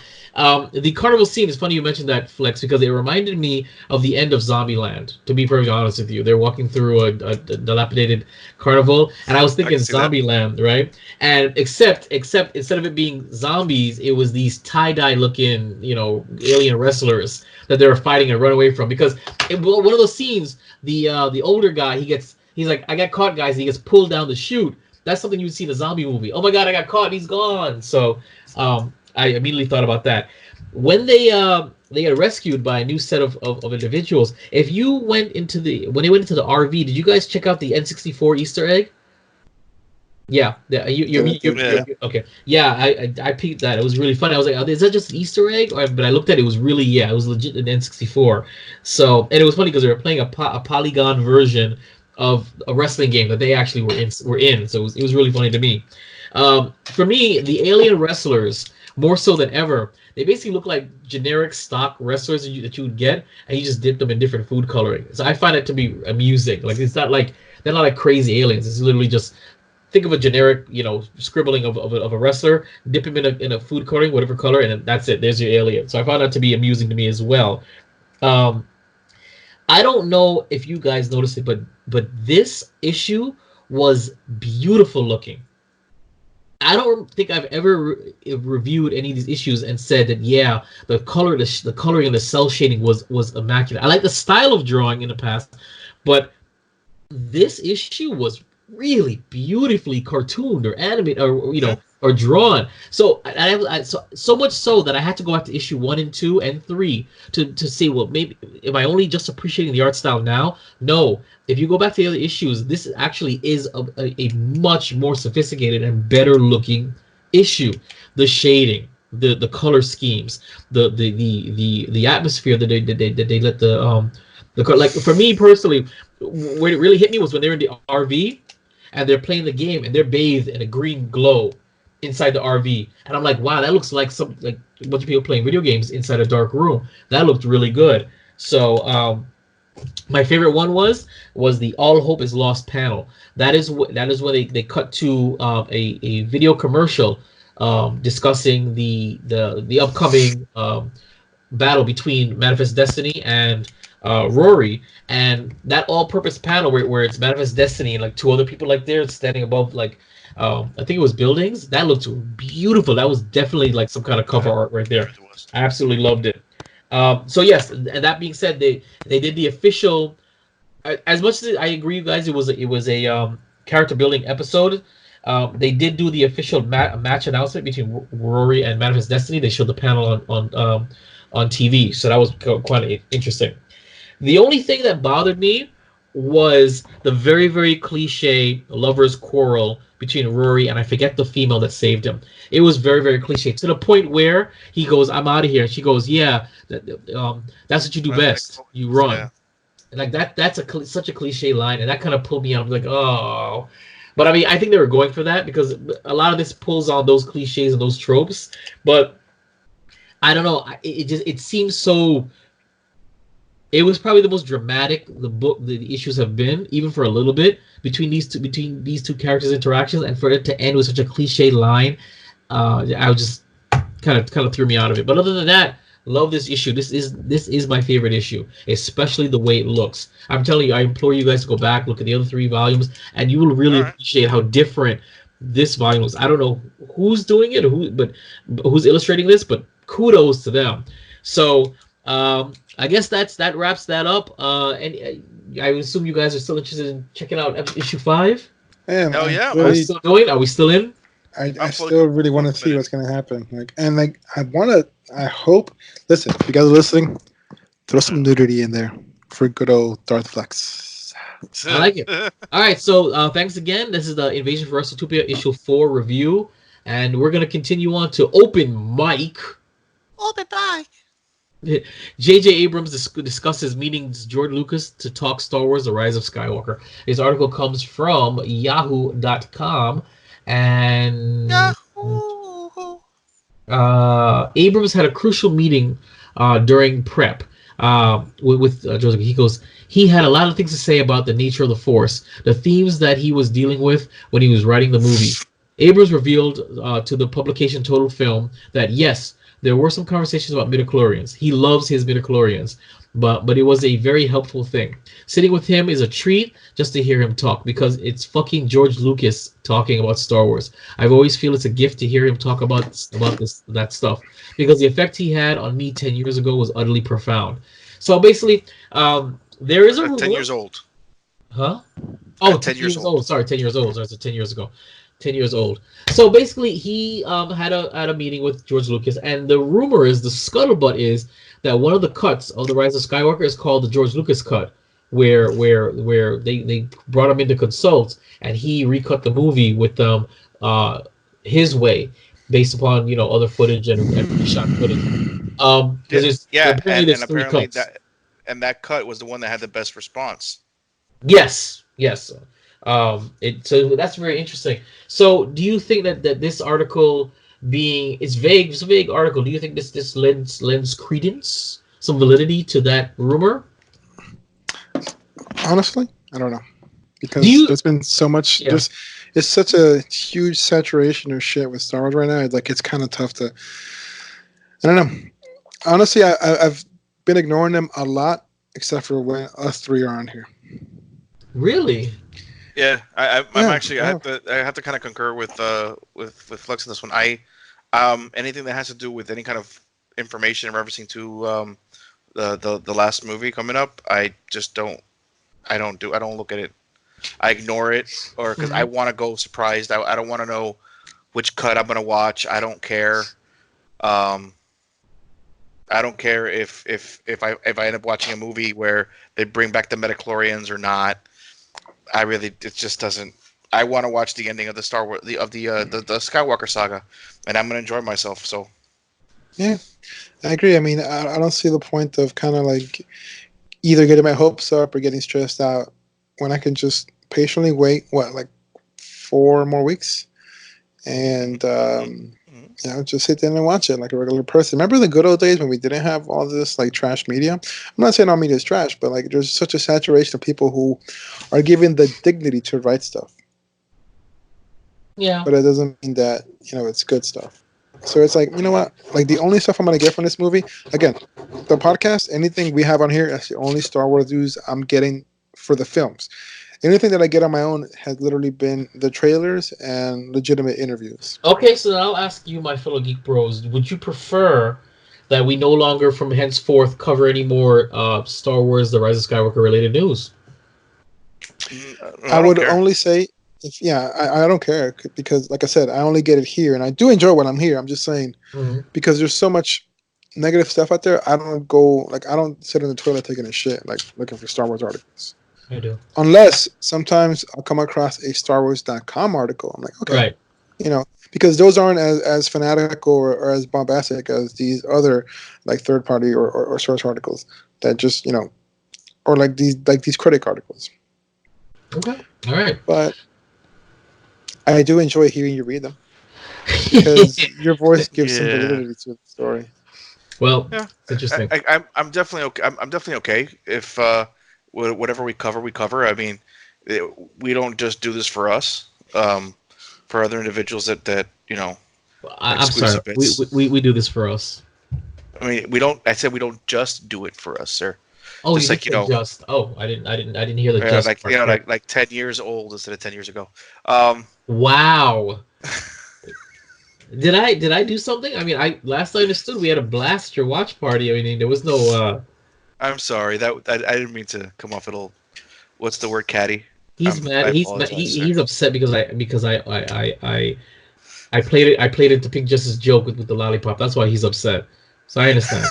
The carnival scene is funny you mentioned that, Flex, because it reminded me of the end of Zombieland. To be perfectly honest with you, they're walking through a dilapidated carnival, and I was thinking Zombieland, right? And except instead of it being zombies, it was these tie-dye looking, alien wrestlers that they were fighting and run away from. Because one of those scenes, the older guy, he's like, I got caught, guys. And he gets pulled down the chute. That's something you would see in a zombie movie. Oh my god, I got caught. He's gone. So I immediately thought about that. When they get rescued by a new set of individuals, if you went into when they went into the RV, did you guys check out the N64 Easter egg? Yeah, okay. Yeah, I peeped that. It was really funny. I was like, is that just an Easter egg? But I looked at it. It was really, it was legit an N64. So, and it was funny because they were playing a polygon version of a wrestling game that they actually were in. So it was really funny to me. For me, the alien wrestlers, more so than ever, they basically look like generic stock wrestlers that you would get, and you just dip them in different food coloring. So I find it to be amusing. Like they're not like crazy aliens. It's literally just think of a generic, scribbling of a wrestler, dip him in a food coloring, whatever color, and that's it. There's your alien. So I found that to be amusing to me as well. I don't know if you guys noticed it, but this issue was beautiful looking. I don't think I've ever reviewed any of these issues and said that the coloring and the cell shading was immaculate. I like the style of drawing in the past, but this issue was really beautifully cartooned or animated or drawn. So so much so that I had to go back to issue 1 and 2 and 3 to see, well, maybe am I only just appreciating the art style now? No. If you go back to the other issues, this actually is a much more sophisticated and better looking issue. The shading, the color schemes, the atmosphere that they let the like, for me personally, where it really hit me was when they were in the RV and they're playing the game and they're bathed in a green glow inside the RV, and I'm like, wow, that looks like a bunch of people playing video games inside a dark room. That looked really good. So my favorite one was the All Hope Is Lost panel. That is when they cut to a video commercial discussing the upcoming battle between Manifest Destiny and Rory, and that all-purpose panel where it's Manifest Destiny and like two other people like there standing above I think it was buildings. That looked beautiful. That was definitely like some kind of cover art right there. I absolutely loved it. So yes, and that being said, they did the official. As much as I agree, you guys, it was a character building episode. They did do the official match announcement between Rory and Manifest Destiny. They showed the panel on TV, so that was quite interesting. The only thing that bothered me was the very, very cliche lovers quarrel between Rory and I forget the female that saved him. It was very, very cliche to the point where he goes, "I'm out of here," and she goes, "Yeah, that's what you do best. You run." Yeah. And like that's such a cliche line, and that kind of pulled me out. I'm like, oh, But I mean, I think they were going for that because a lot of this pulls on those cliches and those tropes. But I don't know. It seems so. It was probably the most dramatic the issues have been, even for a little bit between these two characters' interactions, and for it to end with such a cliche line, I was just kind of threw me out of it. But other than that, love this issue. This is my favorite issue, especially the way it looks. I'm telling you, I implore you guys to go back, look at the other 3 volumes, and you will really appreciate how different this volume is. I don't know who's doing it, but who's illustrating this, but kudos to them. So I guess that wraps that up. And I assume you guys are still interested in checking out issue 5.
Hell yeah!
Are we still going? Are we still in?
I still really want to see what's going to happen. I hope. Listen, if you guys are listening, throw some nudity in there for good old Darth Flex.
I like it. All right, so thanks again. This is the Invasion for WrestleTopia issue 4 review, and we're going to continue on to Open Mic.
Open Mic.
J.J. Abrams discusses meetings George Lucas to talk Star Wars: The Rise of Skywalker. His article comes from Yahoo.com, and Abrams had a crucial meeting during prep with Joseph. He goes, he had a lot of things to say about the nature of the Force, the themes that he was dealing with when he was writing the movie. Abrams revealed to the publication Total Film that yes, there were some conversations about midichlorians. He loves his midichlorians, but it was a very helpful thing. Sitting with him is a treat just to hear him talk, because it's fucking George Lucas talking about Star Wars. I've always feel it's a gift to hear him talk about that stuff, because the effect he had on me 10 years ago was utterly profound. So basically, there is a rule.
10 years old.
Huh? Oh, 10 years old. Sorry, 10 years old. Sorry, 10 years ago. 10 years old. So basically, he had a meeting with George Lucas, and the rumor is, the scuttlebutt is, that one of the cuts of The Rise of Skywalker is called the George Lucas cut, where they brought him in to consult, and he recut the movie with his way, based upon other footage and shot footage.
Apparently that cut was the one that had the best response.
Yes. So that's very interesting. So do you think that this article, it's a vague article, do you think this lends credence, some validity to that rumor?
Honestly, I don't know, because there's been so much. Yeah. It's such a huge saturation of shit with Star Wars right now. It's kind of tough to. I don't know. Honestly, I've been ignoring them a lot, except for when us 3 are on here.
Really?
Yeah, I'm actually. I have to kind of concur with Flux on this one. Anything that has to do with any kind of information referencing to the last movie coming up, I just don't. I don't look at it. I ignore it, or because I want to go surprised. I don't want to know which cut I'm gonna watch. I don't care. I don't care if I end up watching a movie where they bring back the midichlorians or not. It just doesn't. I want to watch the ending of the Star Wars, the Skywalker saga, and I'm gonna enjoy myself. So,
yeah, I agree. I mean, I don't see the point of kind of either getting my hopes up or getting stressed out when I can just patiently wait. 4 more weeks, and just sit there and watch it like a regular person. Remember the good old days when we didn't have all this trash media? I'm not saying all media is trash, but there's such a saturation of people who are given the dignity to write stuff.
Yeah.
But it doesn't mean that it's good stuff. So it's you know what? The only stuff I'm gonna get from this movie, again, the podcast, anything we have on here, that's the only Star Wars news I'm getting for the films. Anything that I get on my own has literally been the trailers and legitimate interviews.
Okay, so I'll ask you, my fellow Geek Bros, would you prefer that we no longer, from henceforth, cover any more Star Wars: The Rise of Skywalker related news?
I would only say, I don't care, because, like I said, I only get it here, and I do enjoy when I'm here. I'm just saying, because there's so much negative stuff out there. I don't go, I don't sit in the toilet taking a shit, looking for Star Wars articles.
I do.
Unless sometimes I'll come across a StarWars.com article. I'm like, okay.
Right.
Because those aren't as fanatical or as bombastic as these other third party or source articles that just, or these critic articles.
Okay. All right.
But I do enjoy hearing you read them because your voice gives some validity to the story.
Well,
Yeah,
it's interesting.
I'm definitely okay. I'm definitely okay if whatever we cover. I mean, we don't just do this for us. For other individuals that you know.
I'm sorry. We do this for us.
I mean, we don't. I said we don't just do it for us, sir.
Oh,
just like
just. Oh, I didn't hear the just.
Like
part.
like 10 years old instead of 10 years ago.
Wow. Did I do something? I mean, last I understood we had a blast your watch party. I mean, there was no.
I'm sorry that I didn't mean to come off a little. What's the word, catty?
He's mad. He's upset because I played it to Pink Justice's joke with the lollipop. That's why he's upset. So I understand.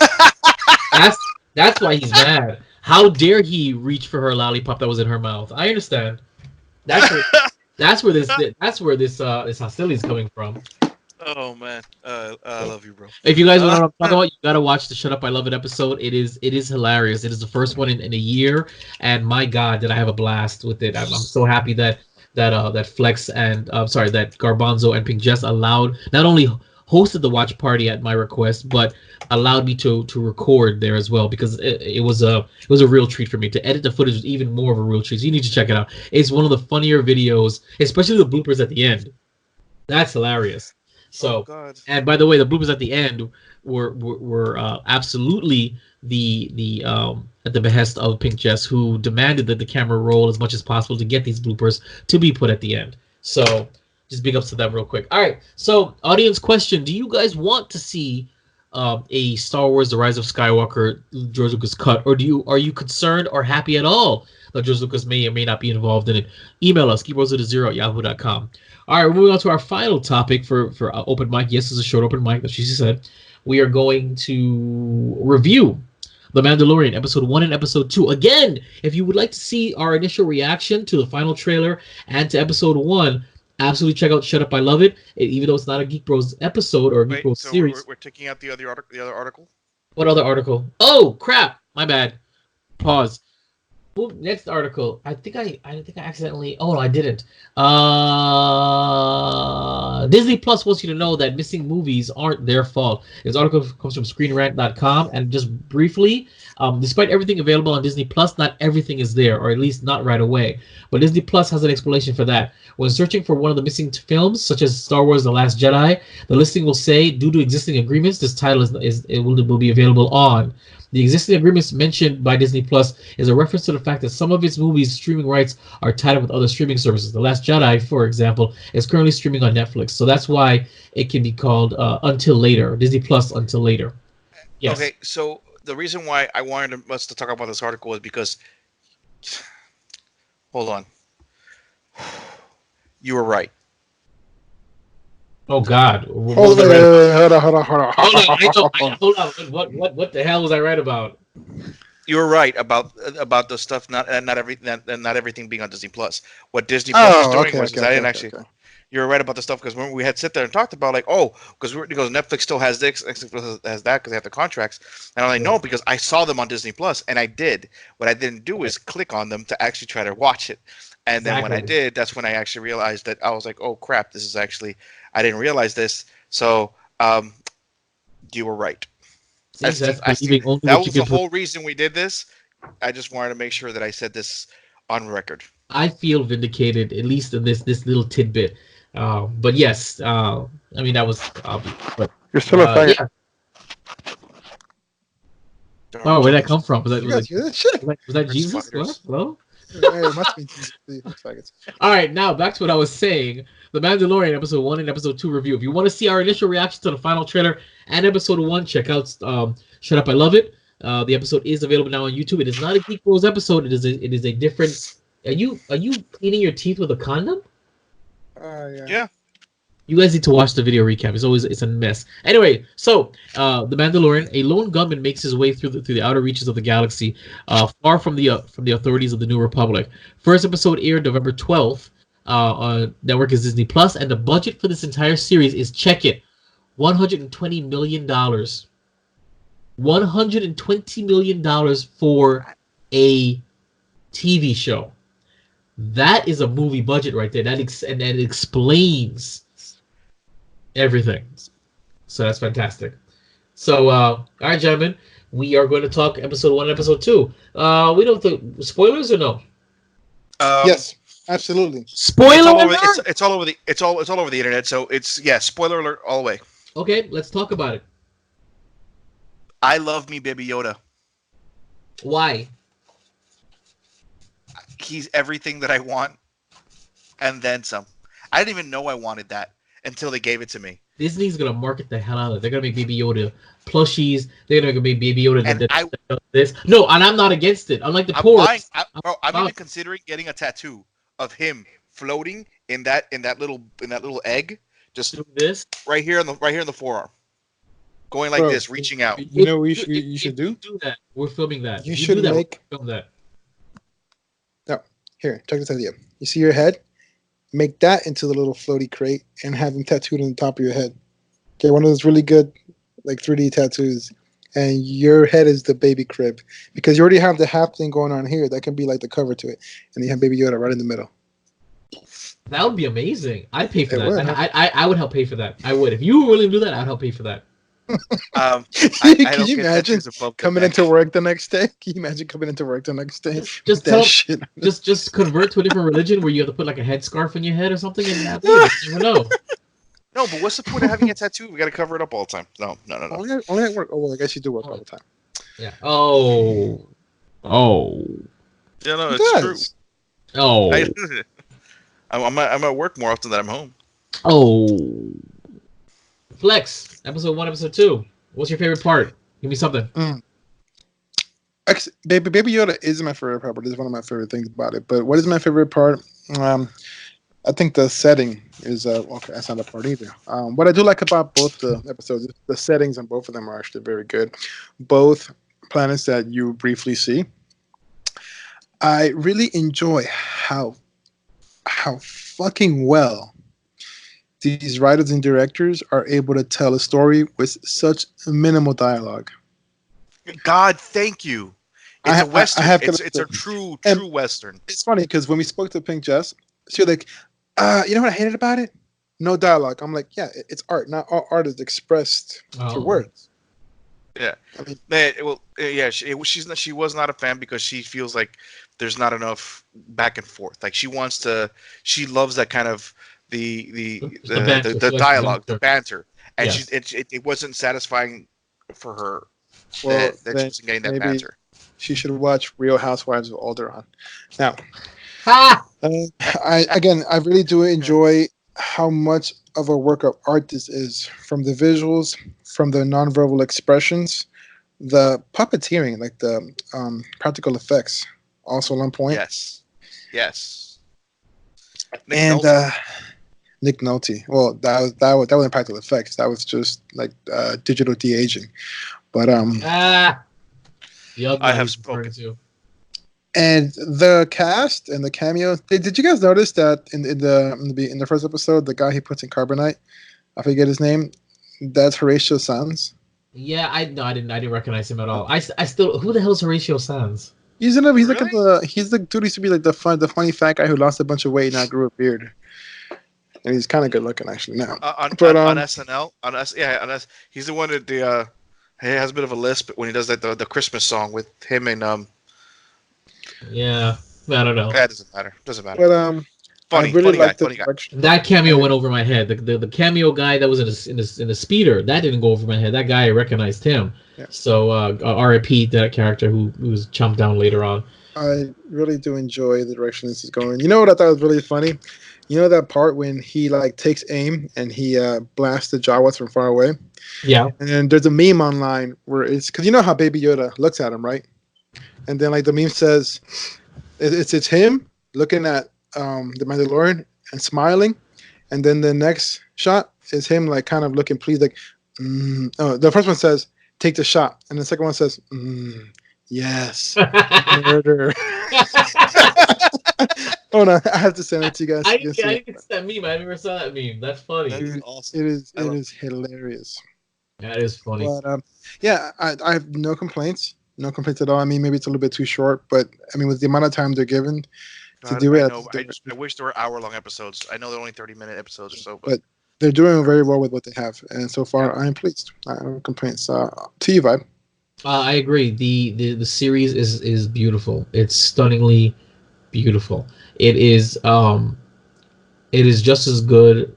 That's why he's mad. How dare he reach for her lollipop that was in her mouth? I understand. That's where this hostility is coming from.
Oh man, I love you, bro.
If you guys want to know what I'm talking about, you gotta watch the "Shut Up, I Love It" episode. It is hilarious. It is the first one in a year, and my God, did I have a blast with it! I'm so happy that Flex and that Garbanzo and Pink Jess not only hosted the watch party at my request, but allowed me to record there as well, because it was a real treat for me. To edit the footage was even more of a real treat. So you need to check it out. It's one of the funnier videos, especially the bloopers at the end. That's hilarious. So, and by the way, the bloopers at the end were absolutely the at the behest of Pink Jess, who demanded that the camera roll as much as possible to get these bloopers to be put at the end. So, just big ups to them real quick. All right, so audience question: do you guys want to see a Star Wars: The Rise of Skywalker George Lucas cut, or are you concerned or happy at all that George Lucas may or may not be involved in it? Email us keepbros@yahoo.com. All right, we're moving on to our final topic for open mic. Yes, it's a short open mic, as she said. We are going to review The Mandalorian, Episode 1 and Episode 2. Again, if you would like to see our initial reaction to the final trailer and to Episode 1, absolutely check out Shut Up, I Love It. Even though it's not a Geek Bros episode or a Geek Bros series.
We're taking out the other article?
What other article? Oh, crap! My bad. Pause. Well, next article. I think I accidentally. Oh no, I didn't. Disney Plus wants you to know that missing movies aren't their fault. This article comes from ScreenRant.com, and just briefly, despite everything available on Disney Plus, not everything is there, or at least not right away. But Disney Plus has an explanation for that. When searching for one of the missing films, such as Star Wars: The Last Jedi, the listing will say, due to existing agreements, this title will be available on. The existing agreements mentioned by Disney Plus is a reference to the fact that some of its movies' streaming rights are tied up with other streaming services. The Last Jedi, for example, is currently streaming on Netflix, so that's why it can be called Until Later, Disney Plus Until Later. Yes.
Okay, so the reason why I wanted us to talk about this article is because, hold on, you were right.
Oh God!
Hold on.
What the hell was I right about?
You were right about the stuff not everything being on Disney Plus. What Disney Plus is doing was I didn't actually. You were right about the stuff, because when we had sit there and talked about because Netflix still has this, Netflix has that because they have the contracts, and I'm like, no, because I saw them on Disney Plus, and I did. What I didn't do is click on them to actually try to watch it, and then when I did, that's when I actually realized that I was like, oh crap, this is actually. I didn't realize this, so you were right. That was the whole reason we did this. I just wanted to make sure that I said this on record.
I feel vindicated, at least in this little tidbit. But yes, I mean that was. But
you're still a fan.
Yeah. Oh, where'd that come from? Was that Jesus? What? Hello?
It must be Jesus.
All right, now back to what I was saying. The Mandalorian Episode 1 and Episode 2 review. If you want to see our initial reaction to the final trailer and Episode 1, check out Shut Up, I Love It. The episode is available now on YouTube. It is not a Geek Bros episode. It is a different. Are you cleaning your teeth with a condom?
Yeah.
You guys need to watch the video recap. It's a mess. Anyway, so the Mandalorian, a lone gunman, makes his way through the outer reaches of the galaxy, far from the authorities of the New Republic. First episode aired November 12th. Network is Disney Plus, and the budget for this entire series is, check it, $120 million. $120 million for a TV show. That is a movie budget right there. And that explains everything. So that's fantastic. So, all right, gentlemen, we are going to talk episode 1 and episode 2. We don't think spoilers or no?
Yes, absolutely.
Spoiler alert!
It's all over the internet. So it's spoiler alert all the way.
Okay, let's talk about it.
I love me Baby Yoda.
Why?
He's everything that I want, and then some. I didn't even know I wanted that until they gave it to me.
Disney's gonna market the hell out of it. They're gonna make Baby Yoda plushies. They're gonna make Baby Yoda. This. No, and I'm not against it. Unlike the poor.
I'm even considering getting a tattoo of him floating in that little egg, just
this
right here in the forearm, going like this, reaching out.
You know what you should do?
Do that. We're filming that.
You should
film that.
No, here, check this idea. You see your head? Make that into the little floaty crate and have them tattooed on the top of your head. Get one of those really good, like 3D tattoos, and your head is the baby crib because you already have the half thing going on here. That can be like the cover to it, and you have Baby Yoda right in the middle.
That would be amazing. I'd pay for that. I would help pay for that. I would. If you were willing to do that, I'd help pay for that.
Can you imagine coming into work the next day? Can you imagine coming into work the next day?
Just convert to a different religion where you have to put like a headscarf on your head or something, and you never know.
No, but what's the point of having a tattoo? We got to cover it up all the time. No.
Only at work. Oh, well, I guess you do work all the time.
Yeah. Oh.
Yeah, no, it's true.
Oh.
I'm at work more often than I'm home.
Oh. Flex, episode 1, episode 2. What's your favorite part? Give me something.
Baby Yoda is my favorite part, but it's one of my favorite things about it. But what is my favorite part? I think the setting is okay. That's not a part either. What I do like about both the episodes, the settings on both of them are actually very good. Both planets that you briefly see. I really enjoy how fucking well these writers and directors are able to tell a story with such minimal dialogue.
God, thank you. It's a Western. It's a true Western.
It's funny because when we spoke to Pink Jess, she was like, you know what I hated about it? No dialogue. I'm like, yeah, it's art. Not all art is expressed through words.
Yeah. She was not a fan because she feels like there's not enough back and forth. Like she loves that kind of the dialogue, the banter, and yes. It wasn't satisfying for her that she wasn't getting that banter.
She should watch Real Housewives of Alderaan. Now, I really do enjoy how much of a work of art this is, from the visuals, from the nonverbal expressions, the puppeteering, like the practical effects, also on point.
Yes.
Nick Nolte. Well, that wasn't practical effects. That was just like digital de-aging. But
I have spoken
to.
And the cast and the cameos. Did you guys notice that in the first episode, the guy he puts in Carbonite, I forget his name. That's Horatio Sanz.
Yeah, I didn't recognize him at all. I still, who the hell is Horatio Sanz?
He's the dude who used to be like the funny fat guy who lost a bunch of weight and now grew a beard. And he's kind of good looking actually now.
On SNL, he's the one that he has a bit of a lisp when he does like the Christmas song with him and
Yeah, I don't know.
That doesn't matter.
But
funny guy.
That cameo went over my head. The cameo guy that was in the speeder, that didn't go over my head. That guy, I recognized him. Yeah. So R.I.P. that character who was chomped down later on.
I really do enjoy the direction this is going. You know what I thought was really funny? You know that part when he like takes aim and he blasts the Jawas from far away?
Yeah.
And there's a meme online where it's because you know how Baby Yoda looks at him, right? And then like the meme says, it's him looking at the Mandalorian and smiling, and then the next shot is him like kind of looking pleased, like the first one says take the shot, and the second one says yes, murder. Oh no, I have to send it to you guys.
I didn't see that meme. I never saw that meme. That's funny.
That is awesome.
It is hilarious.
That is funny.
But I have no complaints. No complaints at all. I mean, maybe it's a little bit too short, but I mean, with the amount of time they're given, to do it.
I know. I wish there were hour-long episodes. I know they're only 30-minute episodes or so,
but they're doing very well with what they have, and so far I am pleased. I have no complaints. To you, Vibe.
I agree. The series is beautiful. It's stunningly beautiful. It is just as good,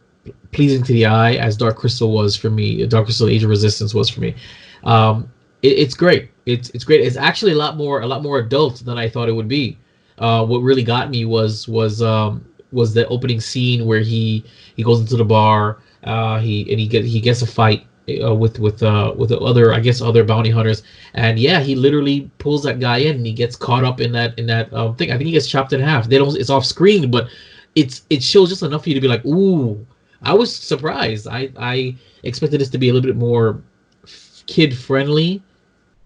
pleasing to the eye as Dark Crystal was for me. Dark Crystal Age of Resistance was for me. It's great. It's great. It's actually a lot more adult than I thought it would be. What really got me was the opening scene where he goes into the bar. He gets a fight with the other bounty hunters, and he literally pulls that guy in, and he gets caught up in that thing. I think he gets chopped in half. It's off screen, but it shows just enough for you to be like, ooh. I was surprised. I expected this to be a little bit more kid friendly,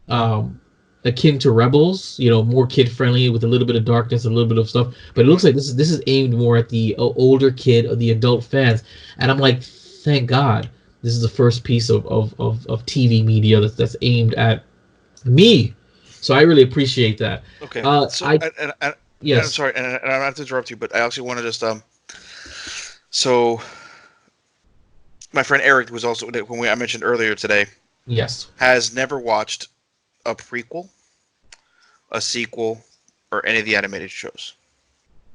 akin to Rebels, more kid friendly with a little bit of darkness, a little bit of stuff. But it looks like this is aimed more at the older kid or the adult fans, and I'm like, thank God, this is the first piece of TV media that's aimed at me. So I really appreciate that.
Okay.
Yes.
I'm sorry, and I don't have to interrupt you, but I actually want to just So, my friend Eric, who's also I mentioned earlier today,
yes, has
never watched a prequel, a sequel, or any of the animated shows.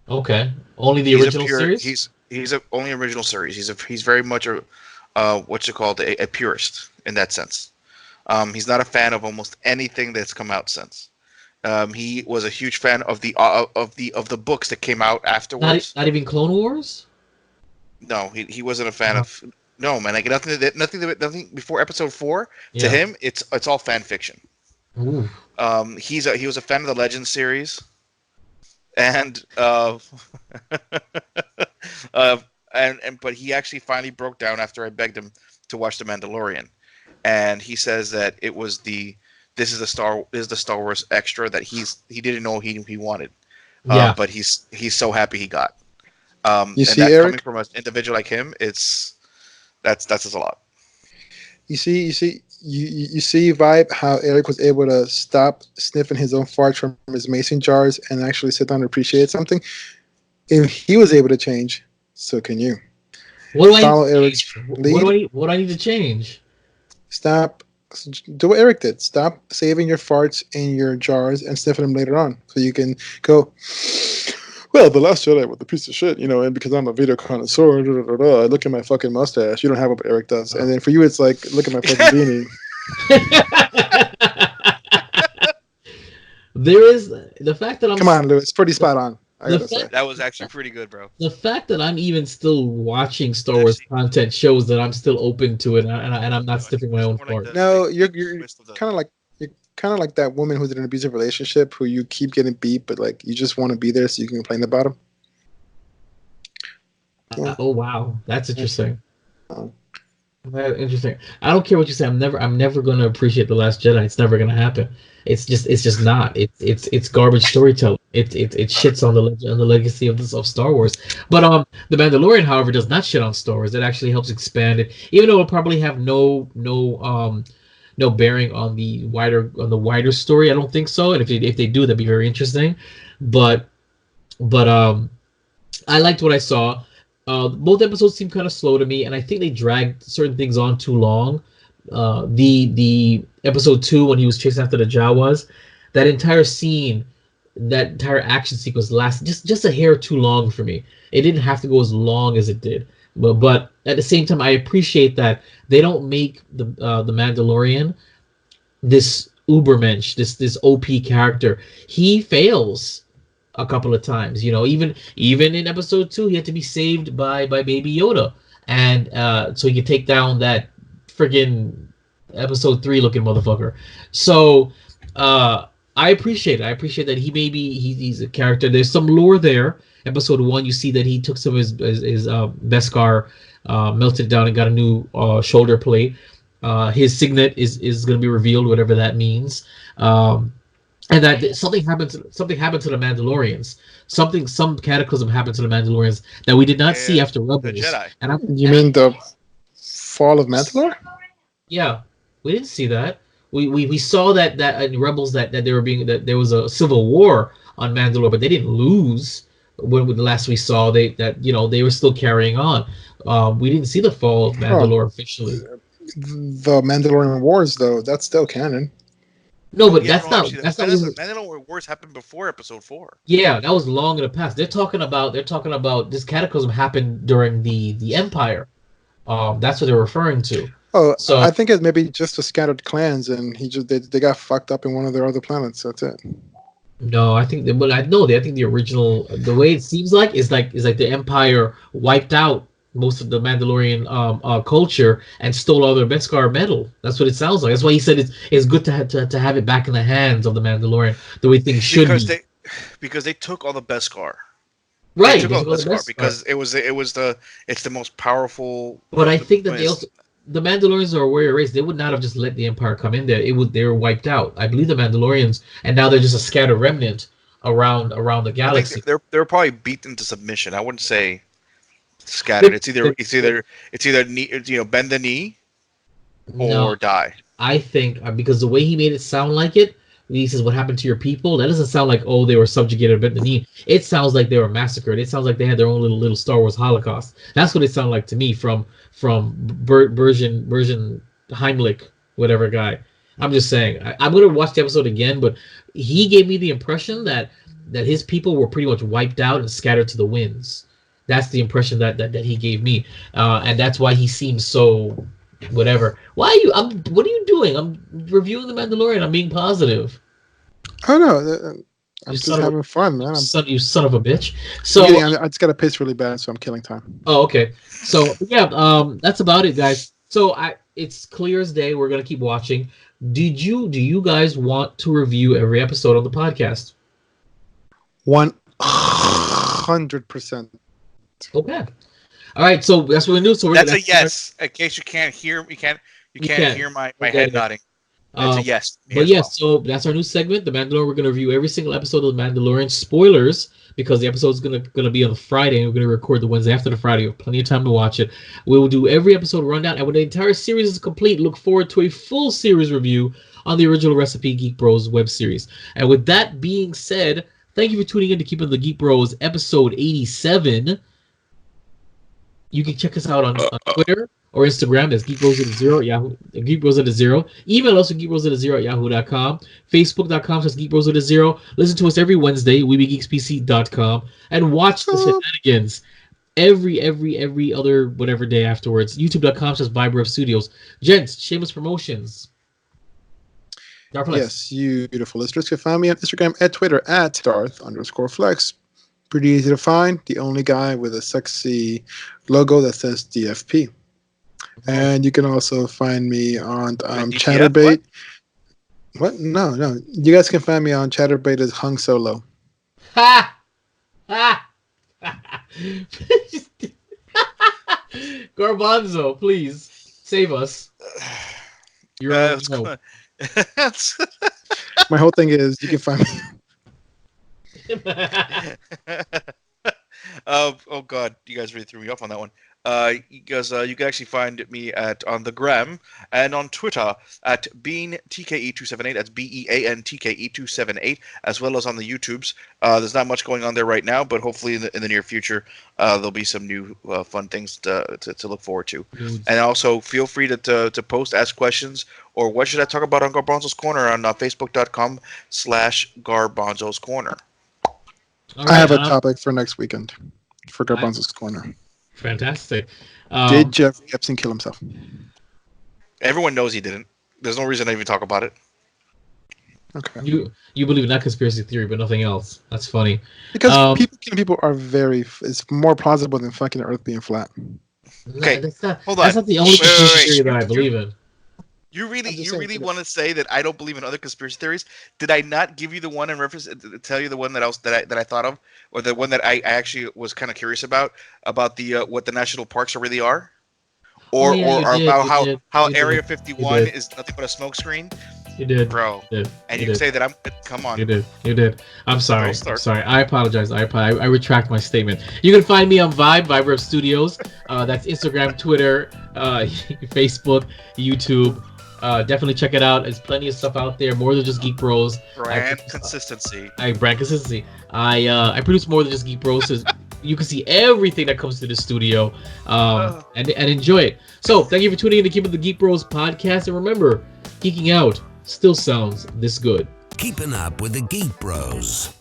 Okay, only the original series.
He's only original series. He's very much a purist in that sense. He's not a fan of almost anything that's come out since. He was a huge fan of the books that came out afterwards.
Not even Clone Wars.
No, he wasn't a fan of. No, man, like nothing before episode 4. To him, it's all fan fiction.
Ooh.
He was a fan of the Legends series, and but he actually finally broke down after I begged him to watch The Mandalorian, and he says that it was this is the Star Wars extra that he didn't know he wanted, but he's so happy he got.
You see, Eric,
coming from an individual like him, that says a lot.
You see, Vibe, how Eric was able to stop sniffing his own farts from his mason jars and actually sit down and appreciate something. If he was able to change, so can you. Follow Eric's lead.
What do I need to change?
Stop. Do what Eric did. Stop saving your farts in your jars and sniffing them later on, so you can go. Well, The Last Jedi was a piece of shit, and because I'm a video connoisseur, I look at my fucking mustache. You don't have what Eric does. And then for you, it's like, look at my fucking beanie.
There is the fact that I'm...
Come on, Lewis. Pretty spot on. I gotta say.
That was actually pretty good, bro.
The fact that I'm even still watching Star Wars content shows that I'm still open to it, and I'm not sniffing my own fart.
No, you're kind of like that woman who's in an abusive relationship who you keep getting beat, but like you just want to be there so you can complain about him.
Yeah. Oh wow, that's interesting. That's interesting. I don't care what you say. I'm never going to appreciate The Last Jedi. It's never going to happen. It's just not. It's garbage storytelling. It shits on the legacy of Star Wars. But The Mandalorian, however, does not shit on Star Wars. It actually helps expand it, even though it'll probably have no bearing on the wider story. I don't think so. And if they do, that'd be very interesting. But I liked what I saw. Both episodes seemed kind of slow to me, and I think they dragged certain things on too long. The episode 2 when he was chasing after the Jawas, that entire scene, that entire action sequence lasted just a hair too long for me. It didn't have to go as long as it did. But at the same time, I appreciate that they don't make the Mandalorian this Ubermensch, this OP character. He fails a couple of times, even in episode 2, he had to be saved by Baby Yoda, and so he could take down that friggin' episode 3 looking motherfucker. So I appreciate it. I appreciate that he's a character. There's some lore there. Episode 1, you see that he took some of his Beskar, melted it down and got a new shoulder plate. His signet is going to be revealed, whatever that means. And that something happened to the Mandalorians. Some cataclysm happened to the Mandalorians that we did not see after Rebels.
The Jedi.
You mean the fall of Mandalore?
Yeah, we didn't see that. We saw that in Rebels that there was a civil war on Mandalore, but they didn't lose. when the last we saw they were still carrying on. We didn't see the fall of Mandalore officially.
The Mandalorian Wars, though, that's still canon.
No, but that's not.
Mandalorian Wars happened before Episode 4.
Yeah, that was long in the past. They're talking about this cataclysm happened during the Empire. That's what they're referring to.
Oh, so I think it's maybe just the scattered clans, and they got fucked up in one of their other planets. That's it.
No, I think the original, the way it seems like is like the Empire wiped out most of the Mandalorian culture and stole all their Beskar metal. That's what it sounds like. That's why he said it's good to have it back in the hands of the Mandalorian, the way things should be.
Because they took all the Beskar.
Right,
they took all the Beskar because it's the most powerful.
But I think that the Mandalorians are a warrior race. They would not have just let the Empire come in there. They were wiped out. I believe the Mandalorians, and now they're just a scattered remnant around the galaxy.
They're probably beaten to submission. I wouldn't say scattered. It's either bend the knee or die.
I think because the way he made it sound like it, he says, "What happened to your people?" That doesn't sound like they were subjugated or bent the knee. It sounds like they were massacred. It sounds like they had their own little Star Wars Holocaust. That's what it sounded like to me from Bergen Heimlich, whatever guy. I'm just saying. I'm gonna watch the episode again, but he gave me the impression that his people were pretty much wiped out and scattered to the winds. That's the impression that he gave me, and that's why he seems so whatever. Why are you? What are you doing? I'm reviewing the Mandalorian. I'm being positive.
Oh no, I'm just having fun, man.
You son of a bitch. So
I just got to piss really bad, so I'm killing time.
Oh, okay. So yeah, that's about it, guys. So it's clear as day. We're gonna keep watching. Do you guys want to review every episode of the podcast?
100%.
Okay. All right. So that's what we do. So
that's a yes. In case you can't hear, you can't hear my head nodding. That's a yes.
But yes, so that's our new segment, The Mandalorian. We're going to review every single episode of The Mandalorian. Spoilers, because the episode is going to be on Friday, and we're going to record the Wednesday after the Friday. We have plenty of time to watch it. We will do every episode rundown, and when the entire series is complete, look forward to a full series review on the original Recipe Geek Bros web series. And with that being said, thank you for tuning in to Keepin the Geek Bros episode 87. You can check us out on Twitter or Instagram. That's GeekBros0 Yahoo. GeekBros0. Email us at GeekBros0 Facebook.com/GeekBros0. Listen to us every Wednesday. WeBeGeeksPC.com and watch the shenanigans every other whatever day afterwards. YouTube.com/Vibro Studios. Gents, shameless promotions.
Yes, you beautiful listeners can find me on Instagram and Twitter at Darth_Flex. Pretty easy to find. The only guy with a sexy logo that says DFP. And you can also find me on Chatterbait. What? No. You guys can find me on Chatterbait as Hung Solo.
Ha! Garbanzo, please save us. You're
My whole thing is you can find me.
Oh god, you guys really threw me off on that one. You can actually find me on the gram and on Twitter at BeanTKE278. That's BeanTKE278, as well as on the YouTubes. There's not much going on there right now, but hopefully in the near future there'll be some new fun things to look forward to. And also feel free to post, ask questions, or what should I talk about on Garbanzo's Corner on Facebook.com/Garbanzo's Corner.
Right,
I have a topic for next weekend for Garbanzo's Corner.
Fantastic.
Did Jeffrey Epstein kill himself?
Everyone knows he didn't. There's no reason to even talk about it.
Okay.
You believe in that conspiracy theory, but nothing else. That's funny.
Because people are it's more plausible than fucking the Earth being flat.
Okay,
hold on. That's not the only conspiracy theory that I believe in.
You really want to say that I don't believe in other conspiracy theories? Did I not give you the one in reference? Tell you the one that I thought of, or the one that I actually was kind of curious about the what the national parks really are, or about how Area 51 is nothing but a smokescreen.
You did,
bro. And you say that I'm. Come on.
You did. I'm sorry. I apologize. I retract my statement. You can find me on Vibro Studios. That's Instagram, Twitter, Facebook, YouTube. Definitely check it out. There's plenty of stuff out there, more than just Geek Bros.
Brand consistency.
Brand consistency. I produce more than just Geek Bros. So you can see everything that comes to the studio, and enjoy it. So thank you for tuning in to Keepin' the Geek Bros podcast, and remember, geeking out still sounds this good.
Keeping up with the Geek Bros.